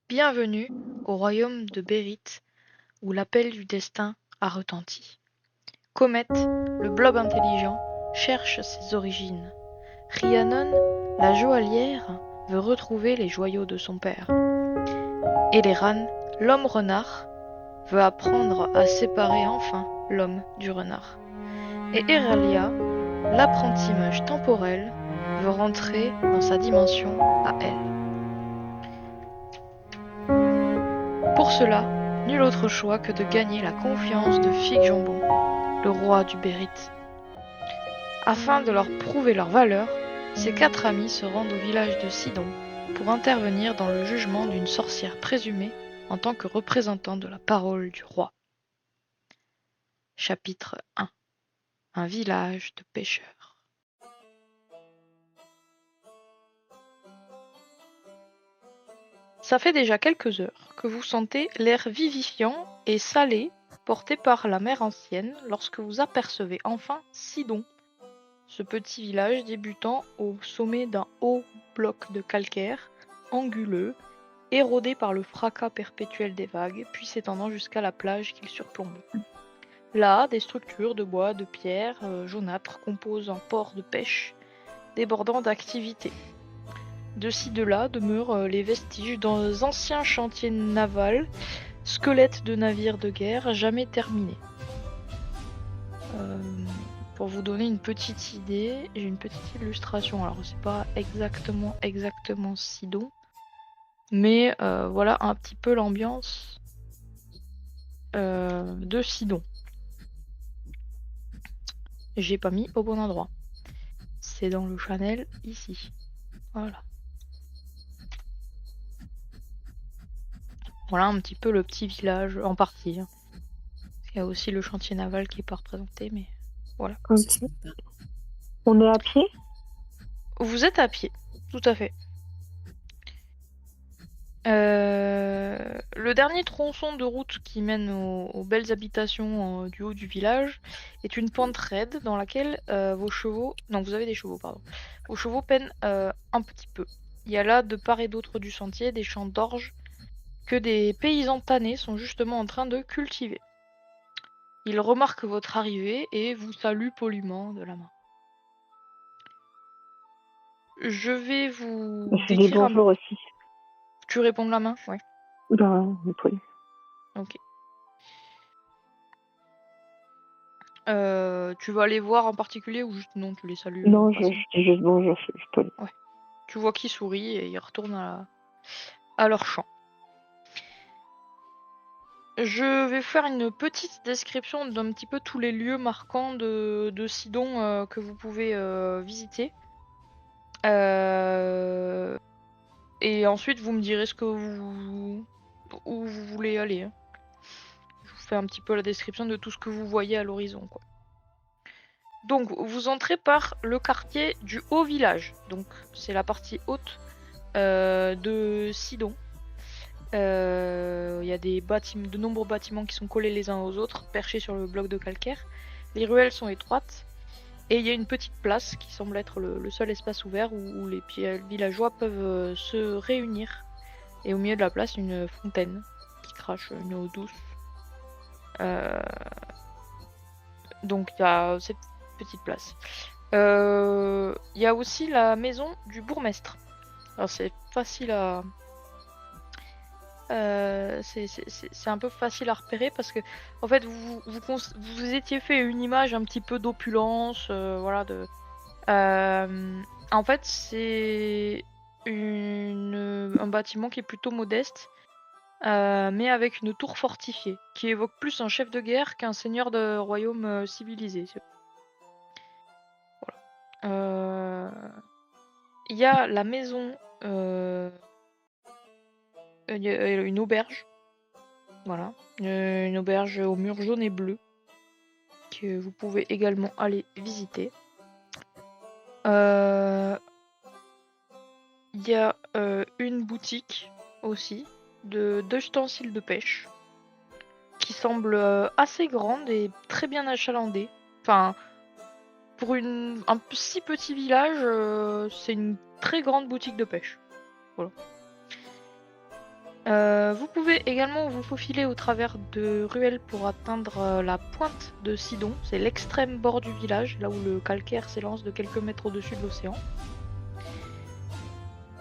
Bienvenue au royaume de Bérite, où l'appel du destin a retenti. Comet, le blob intelligent, cherche ses origines. Rhiannon, la joaillière, veut retrouver les joyaux de son père. Eleran, l'homme renard, veut apprendre à séparer enfin l'homme du renard. Et Eralia, l'apprenti mage temporel, veut rentrer dans sa dimension à elle. Pour cela, nul autre choix que de gagner la confiance de Fig Jambon, le roi du Bérite. Afin de leur prouver leur valeur, ces 4 amis se rendent au village de Sidon pour intervenir dans le jugement d'une sorcière présumée en tant que représentant de la parole du roi. Chapitre 1. Un village de pêcheurs. Ça fait déjà quelques heures que vous sentez l'air vivifiant et salé porté par la mer ancienne lorsque vous apercevez enfin Sidon, ce petit village débutant au sommet d'un haut bloc de calcaire, anguleux, érodé par le fracas perpétuel des vagues, puis s'étendant jusqu'à la plage qu'il surplombe. Là, des structures de bois, de pierre jaunâtres composent un port de pêche, débordant d'activité. De ci de là demeurent les vestiges d'anciens chantiers navals, squelettes de navires de guerre jamais terminés. Pour vous donner une petite idée, j'ai une petite illustration. Alors c'est pas exactement Sidon, mais voilà un petit peu l'ambiance de Sidon. J'ai pas mis au bon endroit. C'est dans le channel ici. Voilà. Voilà un petit peu le petit village en partie. Hein. Il y a aussi le chantier naval qui est pas représenté, mais voilà. Ok. On est à pied? Vous êtes à pied, tout à fait. Le dernier tronçon de route qui mène aux belles habitations du haut du village est une pente raide dans laquelle vos chevaux... Non, vous avez des chevaux, pardon. Vos chevaux peinent un petit peu. Il y a là, de part et d'autre du sentier, des champs d'orge que des paysans tannés sont justement en train de cultiver. Ils remarquent votre arrivée et vous saluent poliment de la main. Je vais vous Je dis décrire un... bonjour aussi. Tu réponds de la main? Ouais. Ben, oui. Ok. Tu vas les voir en particulier ou juste non, tu les salues Non, je passant? dis juste bonjour, je suis poli. Ouais. Tu vois qu'ils sourient et ils retournent à leur champ. Je vais faire une petite description d'un petit peu tous les lieux marquants de Sidon que vous pouvez visiter. Et ensuite, vous me direz où vous voulez aller. Hein. Je vous fais un petit peu la description de tout ce que vous voyez à l'horizon, quoi. Donc, vous entrez par le quartier du Haut Village. Donc, c'est la partie haute de Sidon. Il y a de nombreux bâtiments qui sont collés les uns aux autres, perchés sur le bloc de calcaire. Les ruelles sont étroites. Et il y a une petite place qui semble être le seul espace ouvert où les villageois peuvent se réunir. Et au milieu de la place, une fontaine qui crache une eau douce. Donc il y a cette petite place. Il y a aussi la maison du bourgmestre. Alors c'est facile à... c'est un peu facile à repérer parce que en fait vous étiez fait une image un petit peu d'opulence, voilà de. En fait c'est un bâtiment qui est plutôt modeste, mais avec une tour fortifiée qui évoque plus un chef de guerre qu'un seigneur de royaume civilisé. Voilà. Il y a la maison, il y a une auberge. Voilà, une auberge aux murs jaunes et bleus que vous pouvez également aller visiter. Il y a une boutique aussi d'ustensiles de pêche qui semble assez grande et très bien achalandée. Enfin, pour un si petit village, c'est une très grande boutique de pêche. Voilà. Vous pouvez également vous faufiler au travers de ruelles pour atteindre la pointe de Sidon. C'est l'extrême bord du village, là où le calcaire s'élance de quelques mètres au-dessus de l'océan.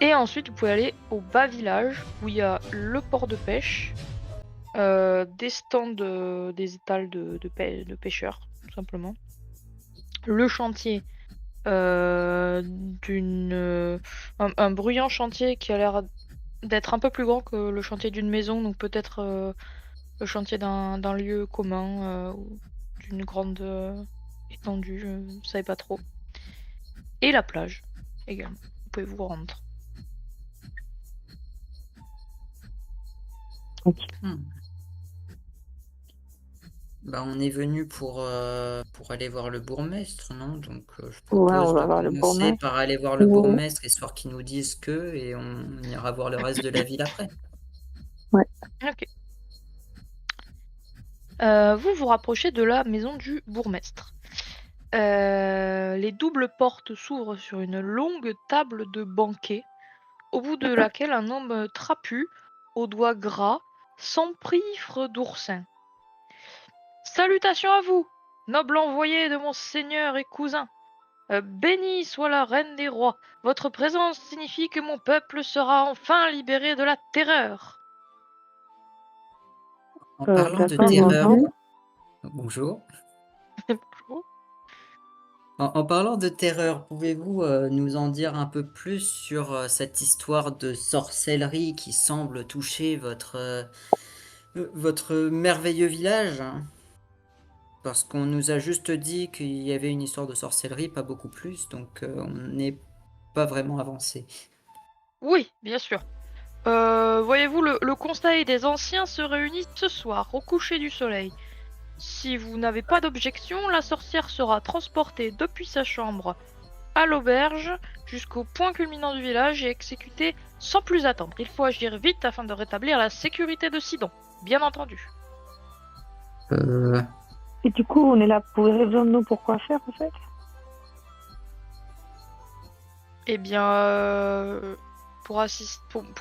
Et ensuite, vous pouvez aller au bas village, où il y a le port de pêche, des stands, des étals de pêcheurs, tout simplement. Le chantier, un bruyant chantier qui a l'air d'être un peu plus grand que le chantier d'une maison, donc peut-être le chantier d'un lieu commun ou d'une grande étendue, je ne savais pas trop. Et la plage également, vous pouvez vous rendre. Bah, on est venu pour aller voir le bourgmestre, non? Donc je Ouais, propose on va de voir le commencer bourgmestre. par aller voir le Oui. bourgmestre, histoire qu'ils nous disent que, et on ira voir le reste de la ville après. Ok. Vous vous rapprochez de la maison du bourgmestre. Les doubles portes s'ouvrent sur une longue table de banquet, au bout de laquelle un homme trapu, aux doigts gras, s'empiffre d'oursin. Salutations à vous, noble envoyé de mon seigneur et cousin. Bénie soit la reine des rois. Votre présence signifie que mon peuple sera enfin libéré de la terreur. En parlant de D'accord, terreur, bonjour. bonjour. Bonjour. En parlant de terreur, pouvez-vous nous en dire un peu plus sur cette histoire de sorcellerie qui semble toucher votre merveilleux village? Parce qu'on nous a juste dit qu'il y avait une histoire de sorcellerie, pas beaucoup plus, donc on n'est pas vraiment avancé. Oui, bien sûr. Voyez-vous, le conseil des anciens se réunit ce soir, au coucher du soleil. Si vous n'avez pas d'objection, la sorcière sera transportée depuis sa chambre à l'auberge jusqu'au point culminant du village et exécutée sans plus attendre. Il faut agir vite afin de rétablir la sécurité de Sidon, bien entendu. Et du coup, on est là pour, vous avez besoin de nous pour quoi faire, en fait? Eh bien, pour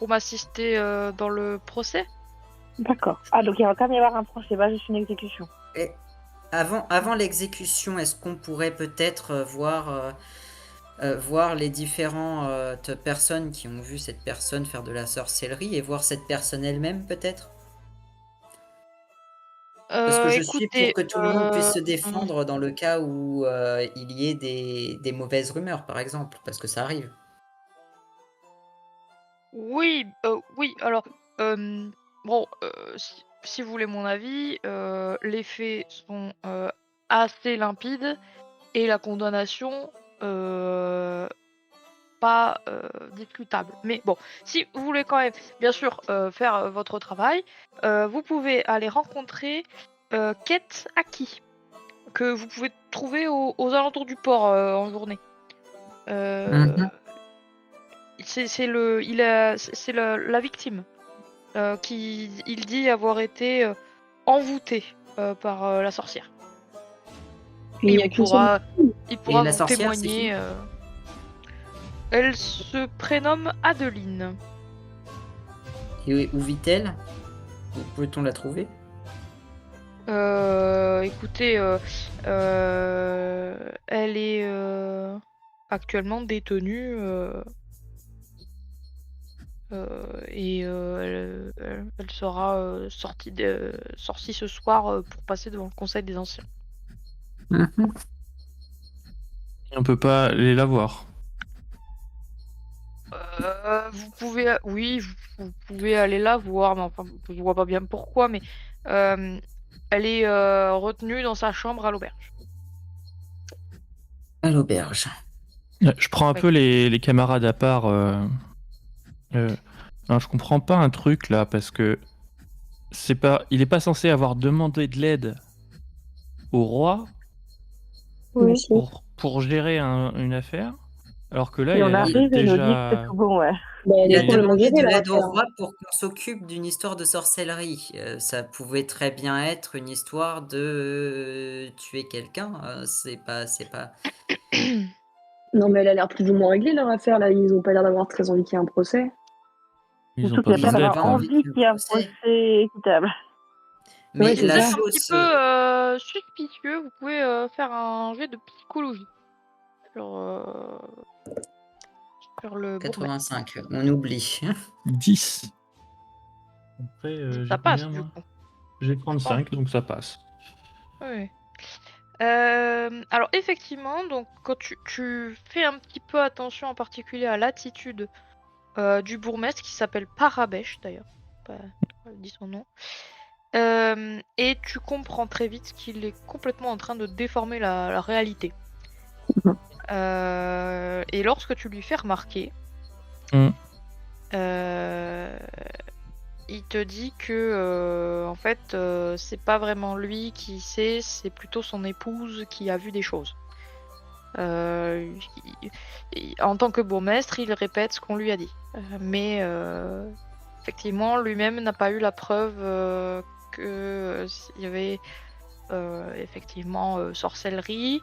m'assister dans le procès. D'accord. Ah, donc il va quand même y avoir un procès, pas juste une exécution. Et avant l'exécution, est-ce qu'on pourrait peut-être voir les différentes personnes qui ont vu cette personne faire de la sorcellerie et voir cette personne elle-même peut-être? Parce que je suis pour Écoutez, que tout le monde puisse se défendre dans le cas où il y ait des mauvaises rumeurs, par exemple, parce que ça arrive. oui, oui, alors, bon, si vous voulez mon avis, les faits sont assez limpides et la condamnation pas discutable. Mais bon, si vous voulez quand même, bien sûr, faire votre travail, vous pouvez aller rencontrer Kate Aki, que vous pouvez trouver aux alentours du port en journée. Mhm. C'est la victime qui il dit avoir été envoûté par la sorcière. Mais il y Et a qu'une seule. il Et pourra la vous sorcière, c'est qui? témoigner. Elle se prénomme Adeline. Et où vit-elle? Où peut-on la trouver? Écoutez, elle est actuellement détenue et elle sera sortie ce soir pour passer devant le Conseil des Anciens. Mhm. On peut pas aller la voir. Vous pouvez, oui, vous pouvez aller la voir, mais enfin, je vois pas bien pourquoi, mais elle est retenue dans sa chambre à l'auberge. À l'auberge. Je prends un Oui. peu les camarades à part. Non, je comprends pas un truc là, parce que il est pas censé avoir demandé de l'aide au roi Oui. Si. pour gérer une affaire, alors que là, Et il on a l'air arrive d'être et nous dit que c'est déjà. tout bon, ouais. Bah, elle Il est a complètement demandé gérée, de leur l'aide au affaire. roi pour qu'on s'occupe d'une histoire de sorcellerie. Ça pouvait très bien être une histoire de tuer quelqu'un. C'est pas. Non, mais elle a l'air plus ou moins réglée, leur affaire, là. Ils ont pas l'air d'avoir très envie qu'il y ait un procès. Ils ont Surtout pas qu'il y a besoin pas d'aide, d'avoir quoi. envie qu'il y ait un procès équitable. Mais Ouais, c'est la ça. Un chose, petit peu suspicieux, vous pouvez faire un jet de psychologie sur, sur le bourgmestre. 85, on oublie. 10. Après, j'ai Ça passe combien, du moi? coup. J'ai 35, donc ça passe. Oui. Alors effectivement, donc quand tu fais un petit peu attention en particulier à l'attitude du bourgmestre qui s'appelle Parabèche d'ailleurs, pas dit son nom, et tu comprends très vite qu'il est complètement en train de déformer la réalité. Mhm. Et lorsque tu lui fais remarquer, Mm. il te dit que en fait c'est pas vraiment lui qui sait, c'est plutôt son épouse qui a vu des choses. En tant que bourgmestre, il répète ce qu'on lui a dit. Mais effectivement, lui-même n'a pas eu la preuve qu'il y avait effectivement sorcellerie.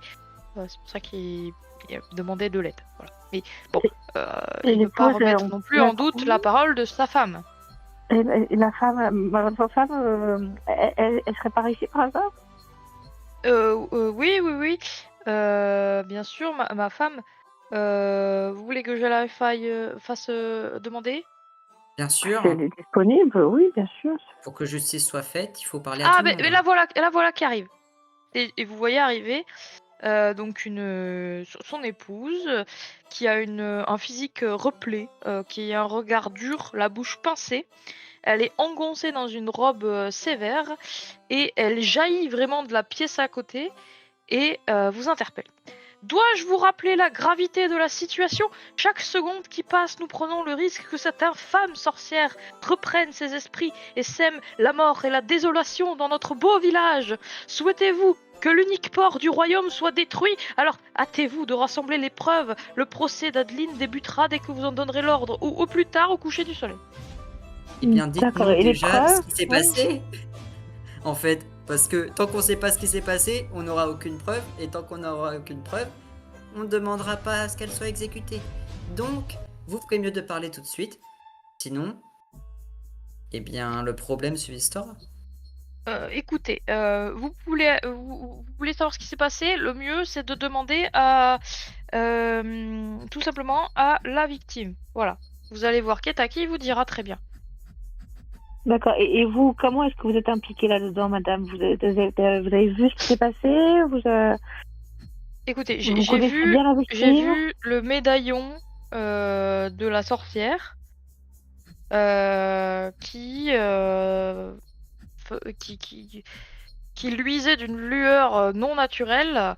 C'est pour ça qu'il demandait de l'aide. Voilà. Mais bon, Et il ne peut pas l'épouse, remettre on non peut plus la en doute trouver la parole de sa femme. Et la femme, votre femme, elle serait par ici par hasard? Oui. Bien sûr, ma femme. Vous voulez que je la fasse demander? Bien Si sûr, elle est disponible, oui, bien sûr. pour que justice soit faite, il faut parler à Ah, tout le mais monde. la voilà qui arrive. Et vous voyez arriver donc son épouse qui a un physique replé, qui a un regard dur, la bouche pincée. Elle est engoncée dans une robe sévère et elle jaillit vraiment de la pièce à côté et vous interpelle. Dois-je vous rappeler la gravité de la situation? Chaque seconde qui passe, nous prenons le risque que cette infâme sorcière reprenne ses esprits et sème la mort et la désolation dans notre beau village. Souhaitez-vous que l'unique port du royaume soit détruit? Alors hâtez-vous de rassembler les preuves. Le procès d'Adeline débutera dès que vous en donnerez l'ordre, ou au plus tard au coucher du soleil. Eh bien, D'accord, dites-nous et les déjà ce preuves? qui s'est Ouais. passé. En fait, parce que tant qu'on sait pas ce qui s'est passé, on n'aura aucune preuve, et tant qu'on n'aura aucune preuve, on ne demandera pas à ce qu'elle soit exécutée. Donc, vous ferez mieux de parler tout de suite. Sinon, eh bien, le problème subsistera. Écoutez, vous voulez savoir ce qui s'est passé? Le mieux, c'est de demander à tout simplement à la victime. Voilà. Vous allez voir Ketaki, il vous dira très bien. D'accord. Et vous, comment est-ce que vous êtes impliquée là-dedans, madame? Vous avez vu ce qui s'est passé? Écoutez, Vous connaissez bien la j'ai victime? vu le médaillon de la sorcière qui luisait d'une lueur non naturelle.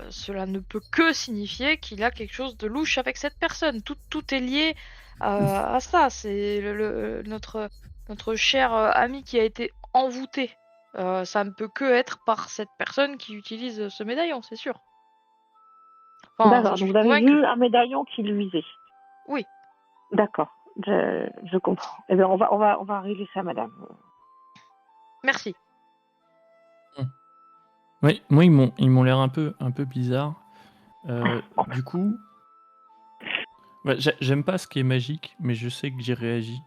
Cela ne peut que signifier qu'il a quelque chose de louche avec cette personne. Tout est lié à ça. C'est notre cher ami qui a été envoûté. Ça ne peut que être par cette personne qui utilise ce médaillon, c'est sûr. Enfin, D'accord. je Donc suis vous avez convaincue. vu un médaillon qui luisait. Oui. D'accord. Je comprends. Eh bien, on va régler ça, madame. Merci. Oui, moi ils m'ont l'air un peu bizarres. Du coup, ouais, j'aime pas ce qui est magique, mais je sais que j'y réagis.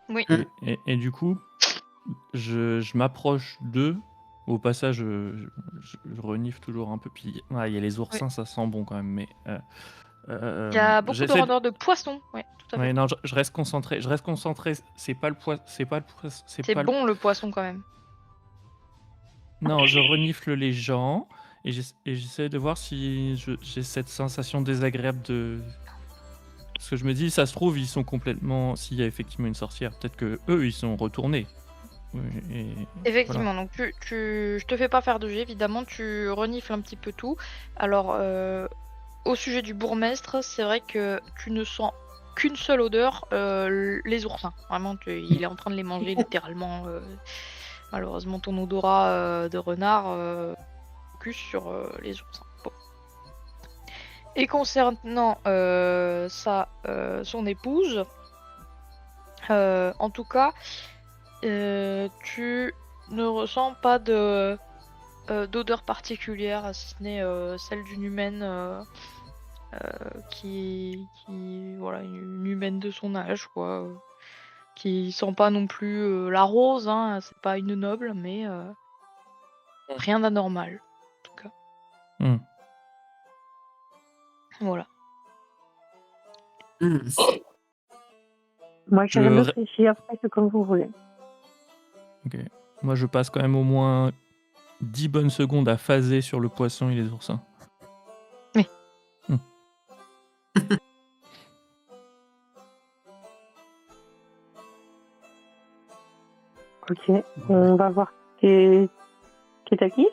Oui. Et du coup, je m'approche d'eux. Au passage, je renifle toujours un peu. Puis il y a les oursins, ça sent bon quand même. Mais Il y a beaucoup de j'essaie rondeurs de poisson. Oui, tout à fait. Ouais, non, je reste concentré. Je reste concentré. C'est pas le poisson. C'est bon le poisson quand même. Non, je renifle les gens et j'essaie de voir si j'ai cette sensation désagréable de. Parce que je me dis, ça se trouve, ils sont complètement. S'il y a effectivement une sorcière, peut-être que eux, ils sont retournés. Effectivement, donc je te fais pas faire de jet, évidemment, tu renifles un petit peu tout. Alors, au sujet du bourgmestre, c'est vrai que tu ne sens qu'une seule odeur, les oursins. Vraiment, il est en train de les manger littéralement. Malheureusement, ton odorat de renard focus sur les oursins. Bon. Et concernant son épouse, en tout cas, tu ne ressens pas d'odeur particulière, si ce n'est celle d'une humaine voilà, une humaine de son âge, quoi, qui sent pas non plus la rose, hein, c'est pas une noble, mais rien d'anormal, en tout cas. Hmm. Voilà. Hmm. Moi, Je j'ai rien ré- réfléchi, après, c'est comme vous voulez. Ok. Moi, je passe quand même au moins 10 bonnes secondes à phaser sur le poisson et les oursins. Oui. Hmm. Ok, on va voir Ketaki.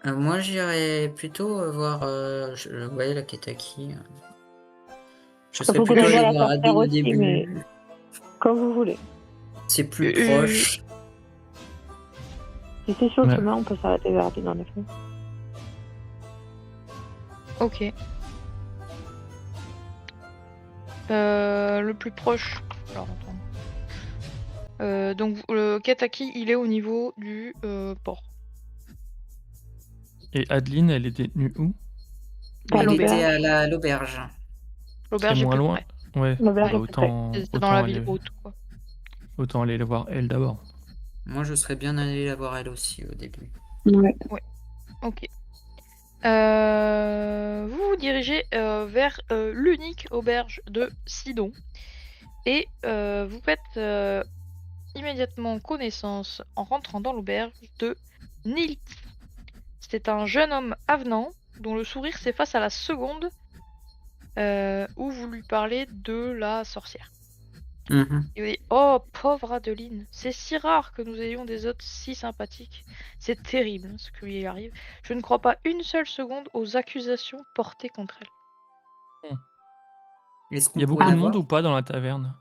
Moi, j'irais plutôt voir ouais, la Ketaki. Je Il serais faut que plutôt je vois allé la voir sorcière Adeline au aussi, mais début. comme vous voulez. C'est plus Euh, proche. Si c'est sur le Ouais. chemin, on peut s'arrêter vers Adeline, en effet. Ok. Le plus proche. Alors, attends. Donc, le Ketaki, il est au niveau du port. Et Adeline, elle est détenue où? À Elle était l'auberge. à l'auberge. C'est L'auberge est moins plus loin. près. Ouais, L'auberge bah est plus près. C'est dans la ville aller, haute, quoi. autant aller la voir elle d'abord. Moi, je serais bien allé la voir elle aussi au début. Ouais. Ok. Vous vous dirigez vers l'unique auberge de Sidon et vous faites immédiatement connaissance en rentrant dans l'auberge de Nils. C'était un jeune homme avenant dont le sourire s'efface à la seconde où vous lui parlez de la sorcière. Mhm. Il vous dit: Oh, pauvre Adeline, c'est si rare que nous ayons des hôtes si sympathiques. C'est terrible ce qui lui arrive. Je ne crois pas une seule seconde aux accusations portées contre elle. Est-ce Il qu'on y a pourrait beaucoup la de monde voir? ou pas dans la taverne?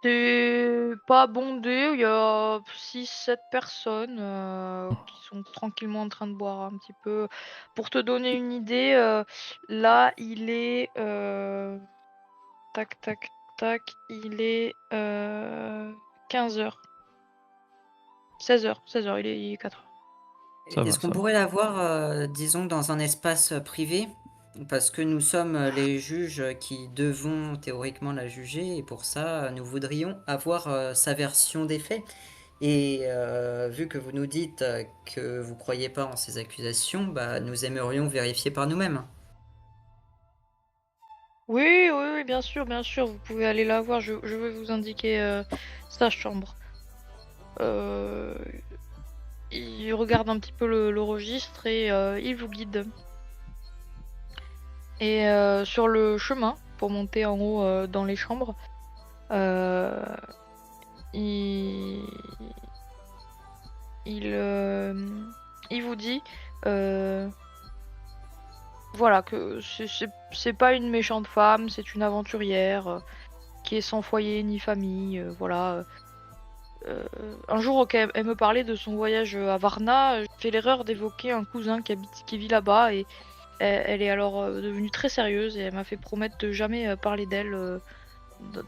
C'est pas bondé, il y a 6-7 personnes qui sont tranquillement en train de boire un petit peu. Pour te donner une idée, là il est tac tac tac, il est 15h. 16h, il est 4h. Ça va, Est-ce qu'on ça va. pourrait la voir, disons, dans un espace privé? Parce que nous sommes les juges qui devons théoriquement la juger, et pour ça, nous voudrions avoir sa version des faits. Et vu que vous nous dites que vous croyez pas en ces accusations, bah, nous aimerions vérifier par nous-mêmes. Oui, oui, oui, bien sûr, vous pouvez aller la voir, je vais vous indiquer sa chambre. Il regarde un petit peu le registre et il vous guide. Et sur le chemin, pour monter en haut dans les chambres, il... il vous dit voilà, que c'est pas une méchante femme, c'est une aventurière qui est sans foyer ni famille. Voilà. Un jour, elle me parlait de son voyage à Varna, j'ai fait l'erreur d'évoquer un cousin qui vit là-bas et elle est alors devenue très sérieuse et elle m'a fait promettre de jamais parler d'elle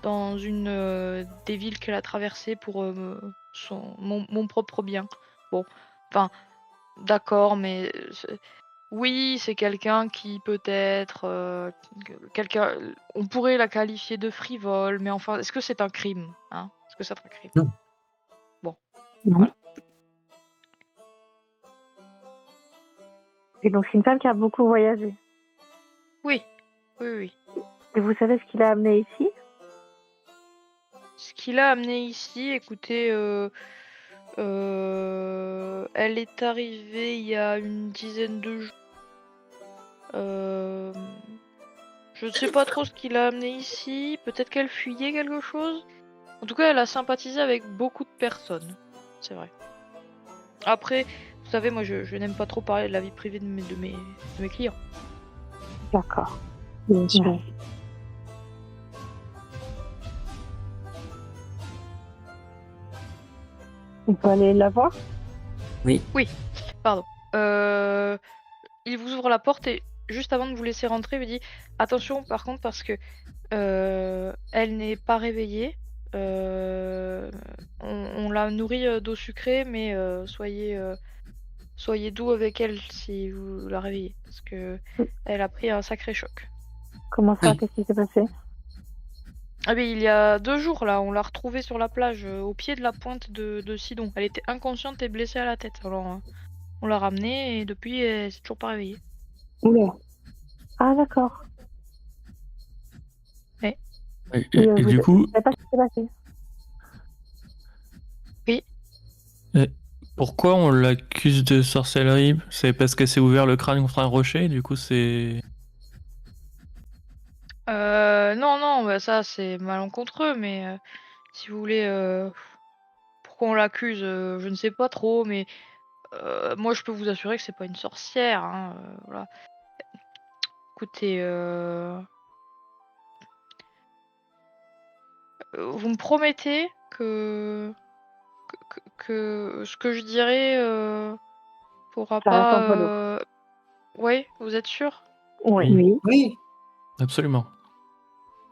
dans une des villes qu'elle a traversées pour mon propre bien. Bon, enfin, d'accord, mais oui, c'est quelqu'un qui peut-être quelqu'un. On pourrait la qualifier de frivole, mais enfin, est-ce que c'est un crime, hein? Est-ce que c'est un crime? Non. Bon, Non. voilà. Et donc, c'est une femme qui a beaucoup voyagé. Oui, oui, oui. Et vous savez ce qui l'a amenée ici? Ce qui l'a amenée ici, écoutez, elle est arrivée il y a une dizaine de jours. Je ne sais pas trop ce qui l'a amenée ici. Peut-être qu'elle fuyait quelque chose. En tout cas, elle a sympathisé avec beaucoup de personnes. C'est vrai. Après, vous savez, moi, je n'aime pas trop parler de la vie privée de mes clients. D'accord. Bien sûr. On peut aller la voir? Oui. Pardon. Il vous ouvre la porte et juste avant de vous laisser rentrer, il vous dit attention par contre parce que elle n'est pas réveillée. On la nourrit d'eau sucrée, mais soyez soyez doux avec elle si vous la réveillez, parce que elle a pris un sacré choc. Comment ça? Oui. Qu'est-ce qui s'est passé? Ah mais il y a 2 jours là, on l'a retrouvée sur la plage, au pied de la pointe de Sidon. Elle était inconsciente et blessée à la tête. Alors on l'a ramenée et depuis elle s'est toujours pas réveillée. Oula. Ah, d'accord. Et, Et, et vous du coup, savez pas ce qui s'est passé? pourquoi on l'accuse de sorcellerie? C'est parce qu'elle s'est ouvert le crâne contre un rocher, du coup c'est... Non, bah ça c'est malencontreux, mais si vous voulez, pourquoi on l'accuse, je ne sais pas trop, mais moi je peux vous assurer que c'est pas une sorcière, hein, voilà. Écoutez, vous me promettez que ce que je dirai pourra Ça reste pas. entre nous. Ouais, vous êtes sûr? Oui. Oui. Absolument.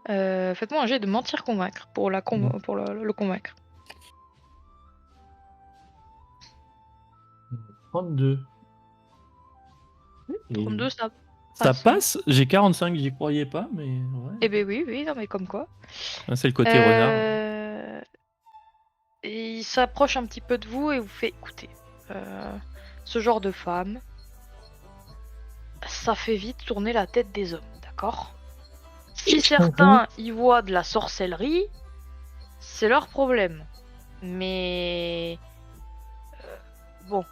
Faites-moi un jet de mentir convaincre pour le convaincre. 32. 32, ça Ça passe. passe? J'ai 45, j'y croyais pas, mais ouais. Eh ben oui, non mais comme quoi. Ah, c'est le côté renard. Et il s'approche un petit peu de vous et vous fait écouter. Ce genre de femme, ça fait vite tourner la tête des hommes, d'accord? Si certains y voient de la sorcellerie, c'est leur problème. Mais bon,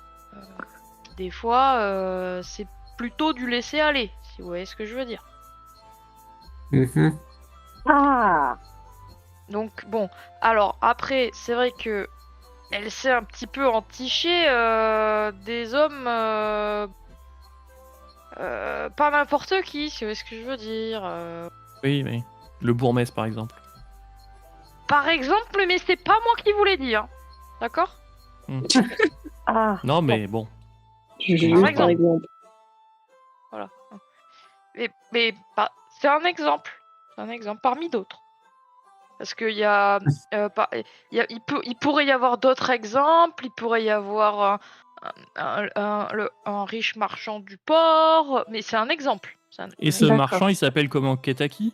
des fois, c'est plutôt du laisser aller, si vous voyez ce que je veux dire. Mhm. Ah, Donc bon, alors après, c'est vrai que elle s'est un petit peu entichée des hommes, pas n'importe qui, si vous voyez ce que je veux dire. Oui. Le bourgmestre, par exemple. Par exemple, mais c'est pas moi qui vous l'ai dit, hein. D'accord? ah. Non, mais bon. Par exemple. Voilà. Mais c'est un exemple. C'est un exemple parmi d'autres. Parce qu'il y a, il pourrait y avoir d'autres exemples. Il pourrait y avoir un riche marchand du port. Mais c'est un exemple. Et ce D'accord. marchand, il s'appelle comment? Ketaki?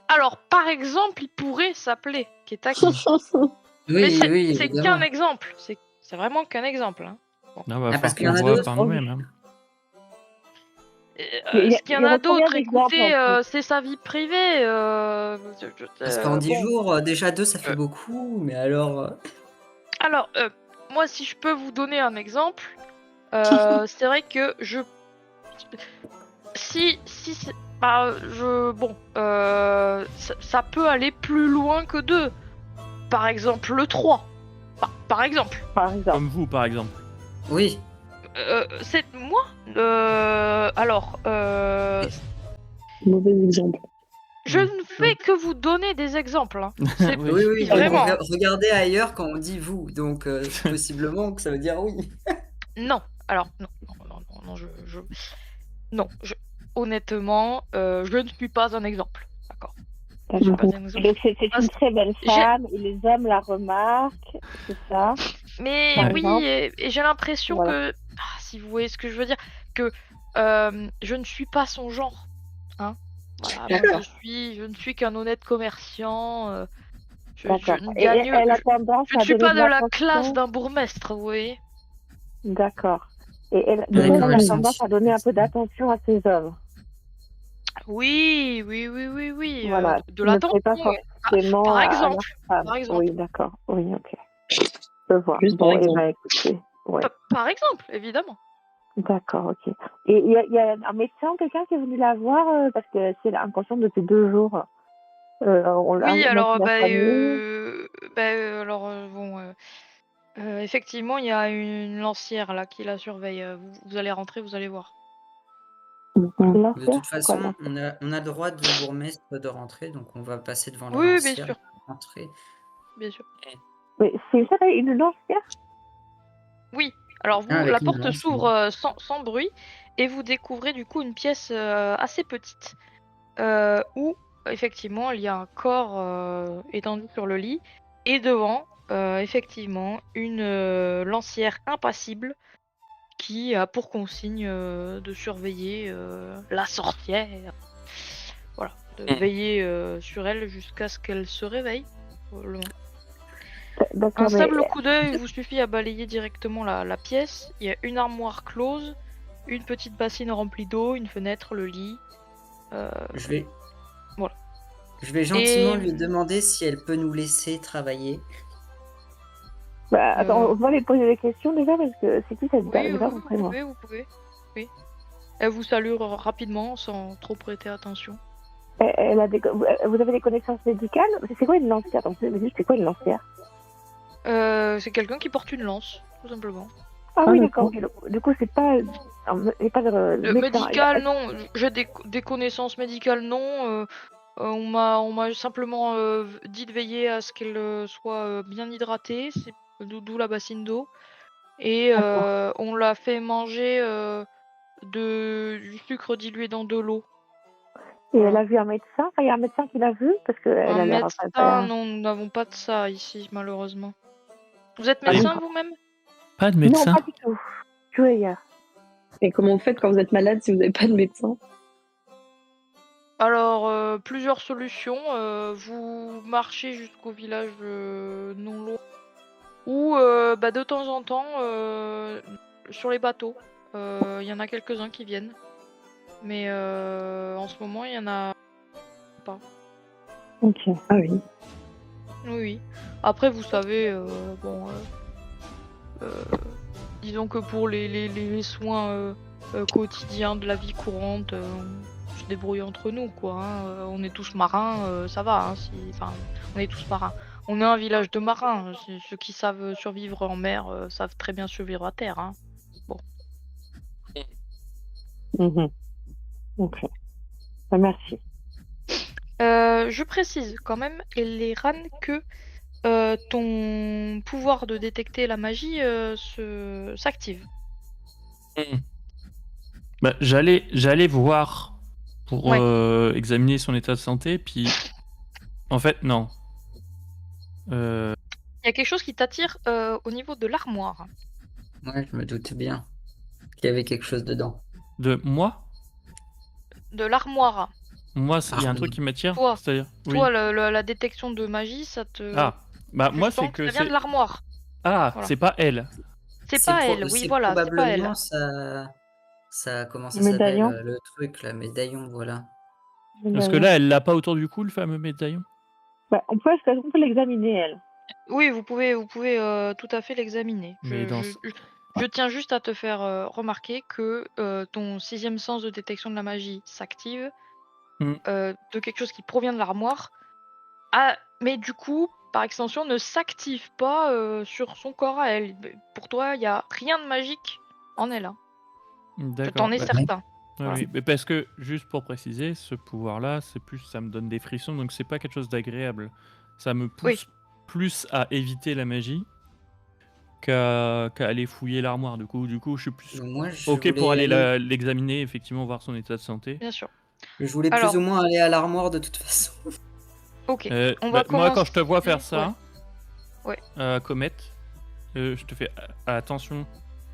Alors, par exemple, il pourrait s'appeler Ketaki. Mais Oui, oui, c'est évidemment. qu'un exemple. C'est vraiment qu'un exemple. Hein. Non, va Ah, parce falloir qu'il y en qu'on a voit d'autres. par nous-mêmes. Hein. Ce qu'il y en a d'autres, écoutez, c'est sa vie privée. Parce qu'en 10 bon. jours, déjà 2, ça fait beaucoup, mais alors... Alors, moi, si je peux vous donner un exemple, c'est vrai que ça peut aller plus loin que 2. Par exemple, le 3. Par exemple. Par exemple. Comme vous, par exemple. Oui. C'est moi alors, Mauvais exemple. je ne fais que vous donner des exemples. Hein. Oui. Oui, vraiment. Regardez ailleurs quand on dit vous, donc possiblement que ça veut dire oui. Non, alors non, honnêtement, je ne suis pas un exemple, d'accord. Je suis pas un exemple. Donc c'est une très belle femme et les hommes la remarquent, c'est ça? Mais Par oui, exemple. et j'ai l'impression Voilà. que, si vous voyez ce que je veux dire, que je ne suis pas son genre, hein. Voilà, moi, je ne suis qu'un honnête commerçant. D'accord. Je ne Et gagne, elle a tendance je ne à suis donner pas de la l'attention. classe d'un bourgmestre, vous voyez. D'accord. Et elle D'accord, a je tendance sens. à donner un peu d'attention à ses hommes. Oui. Voilà. De l'attention. Ne fait pas forcément Par à exemple. la femme. Par exemple. Oui, d'accord. Oui, ok. Je vois. Juste Bon, par eh exemple. ben, écoutez. Ouais. Par exemple, évidemment. D'accord, ok. Et il y a un médecin, quelqu'un qui est venu la voir parce que c'est inconsciente depuis 2 jours. Oui, alors, bon, effectivement, il y a une lancière là qui la surveille. Vous allez rentrer, vous allez voir. De toute façon, on a le droit de bourgmestre de rentrer, donc on va passer devant la Oui, bien lancière sûr. et rentrer. Bien sûr. Mais c'est ça, une lancière? Oui. Alors, avec la une porte lance, s'ouvre sans bruit et vous découvrez du coup une pièce assez petite où effectivement il y a un corps étendu sur le lit et devant effectivement une lancière impassible qui a pour consigne de surveiller la sorcière. Voilà, de veiller sur elle jusqu'à ce qu'elle se réveille. Probablement. D'accord, Un mais simple coup d'œil vous suffit à balayer directement la pièce. Il y a une armoire close, une petite bassine remplie d'eau, une fenêtre, le lit. Je vais, Voilà. je vais gentiment Et lui demander si elle peut nous laisser travailler. attends, Euh, on va lui poser des questions déjà parce que c'est qui cette oui, dame? oui, J'ai pas vous compris, moi. pouvez, vous pouvez. Oui. Elle vous salue rapidement sans trop prêter attention. Elle a vous avez des connaissances médicales? C'est quoi une lancière? Attends, c'est quoi une lancière? C'est quelqu'un qui porte une lance, tout simplement. Ah Ah, oui, d'accord. d'accord. Ok, du coup, c'est pas le médecin. Médical, non. J'ai des connaissances médicales, non. On m'a simplement dit de veiller à ce qu'elle soit bien hydratée, d'où la bassine d'eau. Et D'accord. on l'a fait manger du sucre dilué dans de l'eau. Et elle Voilà. a vu un médecin? Enfin, il y a un médecin qui l'a vue parce qu'elle Un a l'air médecin, non, nous n'avons pas de ça ici, malheureusement. Vous êtes Ah, médecin d'accord. vous-même? Pas de Non, médecin? pas du tout. Je vais hier. Et comment vous faites quand vous êtes malade si vous n'avez pas de médecin? Alors, plusieurs solutions. Vous marchez jusqu'au village non loin. Ou de temps en temps, sur les bateaux. Il y en a quelques-uns qui viennent. Mais en ce moment, il y en a pas. Ok. Ah oui. Oui, oui. Après, vous savez, bon, disons que pour les soins quotidiens de la vie courante, on se débrouille entre nous, quoi. Hein. On est tous marins, ça va. Hein, enfin, on est tous marins. On est un village de marins. Ceux qui savent survivre en mer savent très bien survivre à terre. Hein. Mhm. Ok. Merci. Je précise quand même, Eléran, que ton pouvoir de détecter la magie s'active. Bah, j'allais voir pour Ouais. examiner son état de santé, puis en fait non. Il y a quelque chose qui t'attire au niveau de l'armoire. Ouais, je me doute bien qu'il y avait quelque chose dedans. De moi? De l'armoire. Moi, il y a un Ah, truc qui m'attire, Toi. c'est-à-dire oui. Toi, la détection de magie, ça te. Ah, bah tu moi sens c'est que ça vient de c'est l'armoire. ah, Voilà. c'est pas elle. C'est pas elle, oui, c'est voilà, c'est pas elle. probablement ça, comment ça Le s'appelle, médaillon. le truc, là, médaillon, voilà. Parce que là, elle l'a pas autour du cou, le fameux médaillon. Bah, on peut l'examiner, elle. Oui, vous pouvez tout à fait l'examiner. Mais dans Je tiens juste à te faire remarquer que ton 6e sens de détection de la magie s'active Mm. de quelque chose qui provient de l'armoire. Ah, mais du coup, par extension, ne s'active pas sur son corps à elle. Pour toi, il n'y a rien de magique en elle. Hein. Je D'accord. t'en ai Bah, certain. ouais, Voilà. oui, mais parce que juste pour préciser, ce pouvoir-là, c'est plus, ça me donne des frissons, donc c'est pas quelque chose d'agréable. Ça me pousse Oui. plus à éviter la magie qu'à aller fouiller l'armoire. Du coup, je suis plus Moi, je ok pour voulais aller l'examiner, effectivement, voir son état de santé. Bien sûr. je voulais Alors. plus ou moins aller à l'armoire de toute façon. Ok. On Bah, va moi, quand commencer. je te vois faire ça, Ouais. Comet, je te fais attention,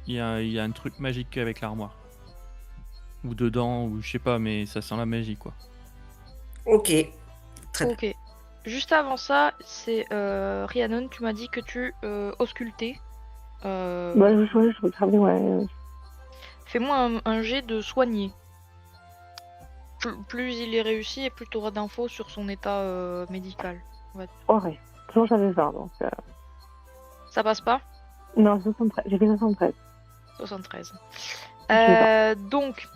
il y a un truc magique avec l'armoire. Ou dedans, ou je sais pas, mais ça sent la magie, quoi. Ok, très bien. Ok. Juste avant ça, c'est Rhiannon, tu m'as dit que tu auscultais. Bah, je regarde, ouais. Fais-moi un jet de soigner. Plus il est réussi et plus tu auras d'infos sur son état médical. Ouais. Toujours j'avais 20, donc. Ça passe pas? Non, 73. J'ai fait 73. 73. sais Donc,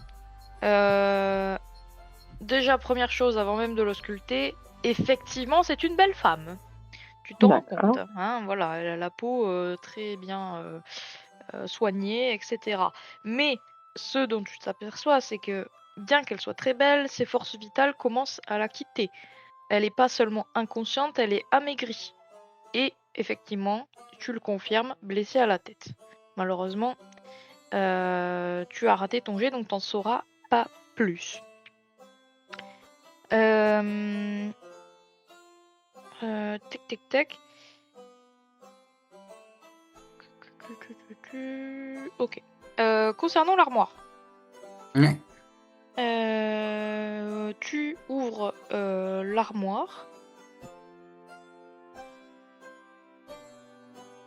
déjà, première chose, avant même de l'ausculter, effectivement, c'est une belle femme. Tu t'en rends D'accord. compte. Hein, voilà, elle a la peau très bien soignée, etc. Mais ce dont tu t'aperçois, c'est que bien qu'elle soit très belle, ses forces vitales commencent à la quitter. Elle n'est pas seulement inconsciente, elle est amaigrie. Et effectivement, tu le confirmes, blessée à la tête. Malheureusement, tu as raté ton jet, donc t'en sauras pas plus. Tac. Ok. Concernant l'armoire, Ouais. tu ouvres l'armoire.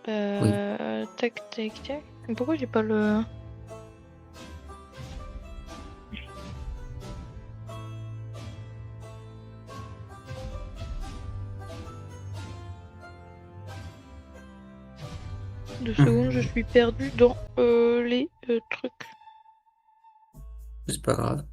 Tac, tac, tac. Mais pourquoi j'ai pas le... Deux secondes, je suis perdue dans les trucs. C'est pas grave.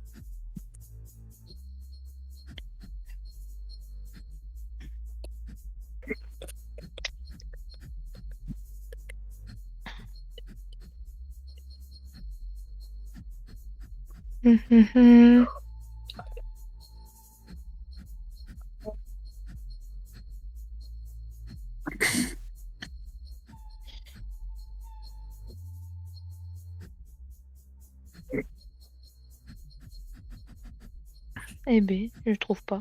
Eh ben, je trouve pas.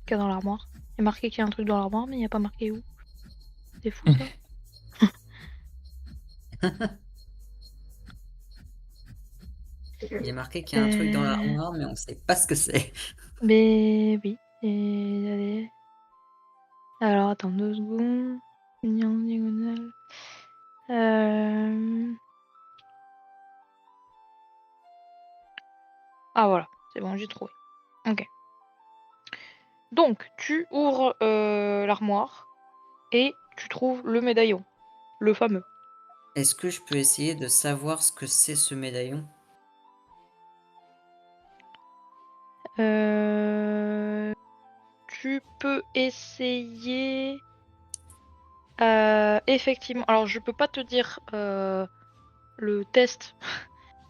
Qu'il y a dans l'armoire. Il y a marqué qu'il y a un truc dans l'armoire, mais il n'y a pas marqué où. C'est fou ça. Il est marqué qu'il y a un truc dans l'armoire, mais on sait pas ce que c'est. Mais oui. Et allez. Alors attends 2 secondes. Union diagonale. Ah voilà, c'est bon, j'ai trouvé. Ok. Donc, tu ouvres l'armoire et tu trouves le médaillon. Le fameux. Est-ce que je peux essayer de savoir ce que c'est ce médaillon? Tu peux essayer. Effectivement. Alors, je peux pas te dire le test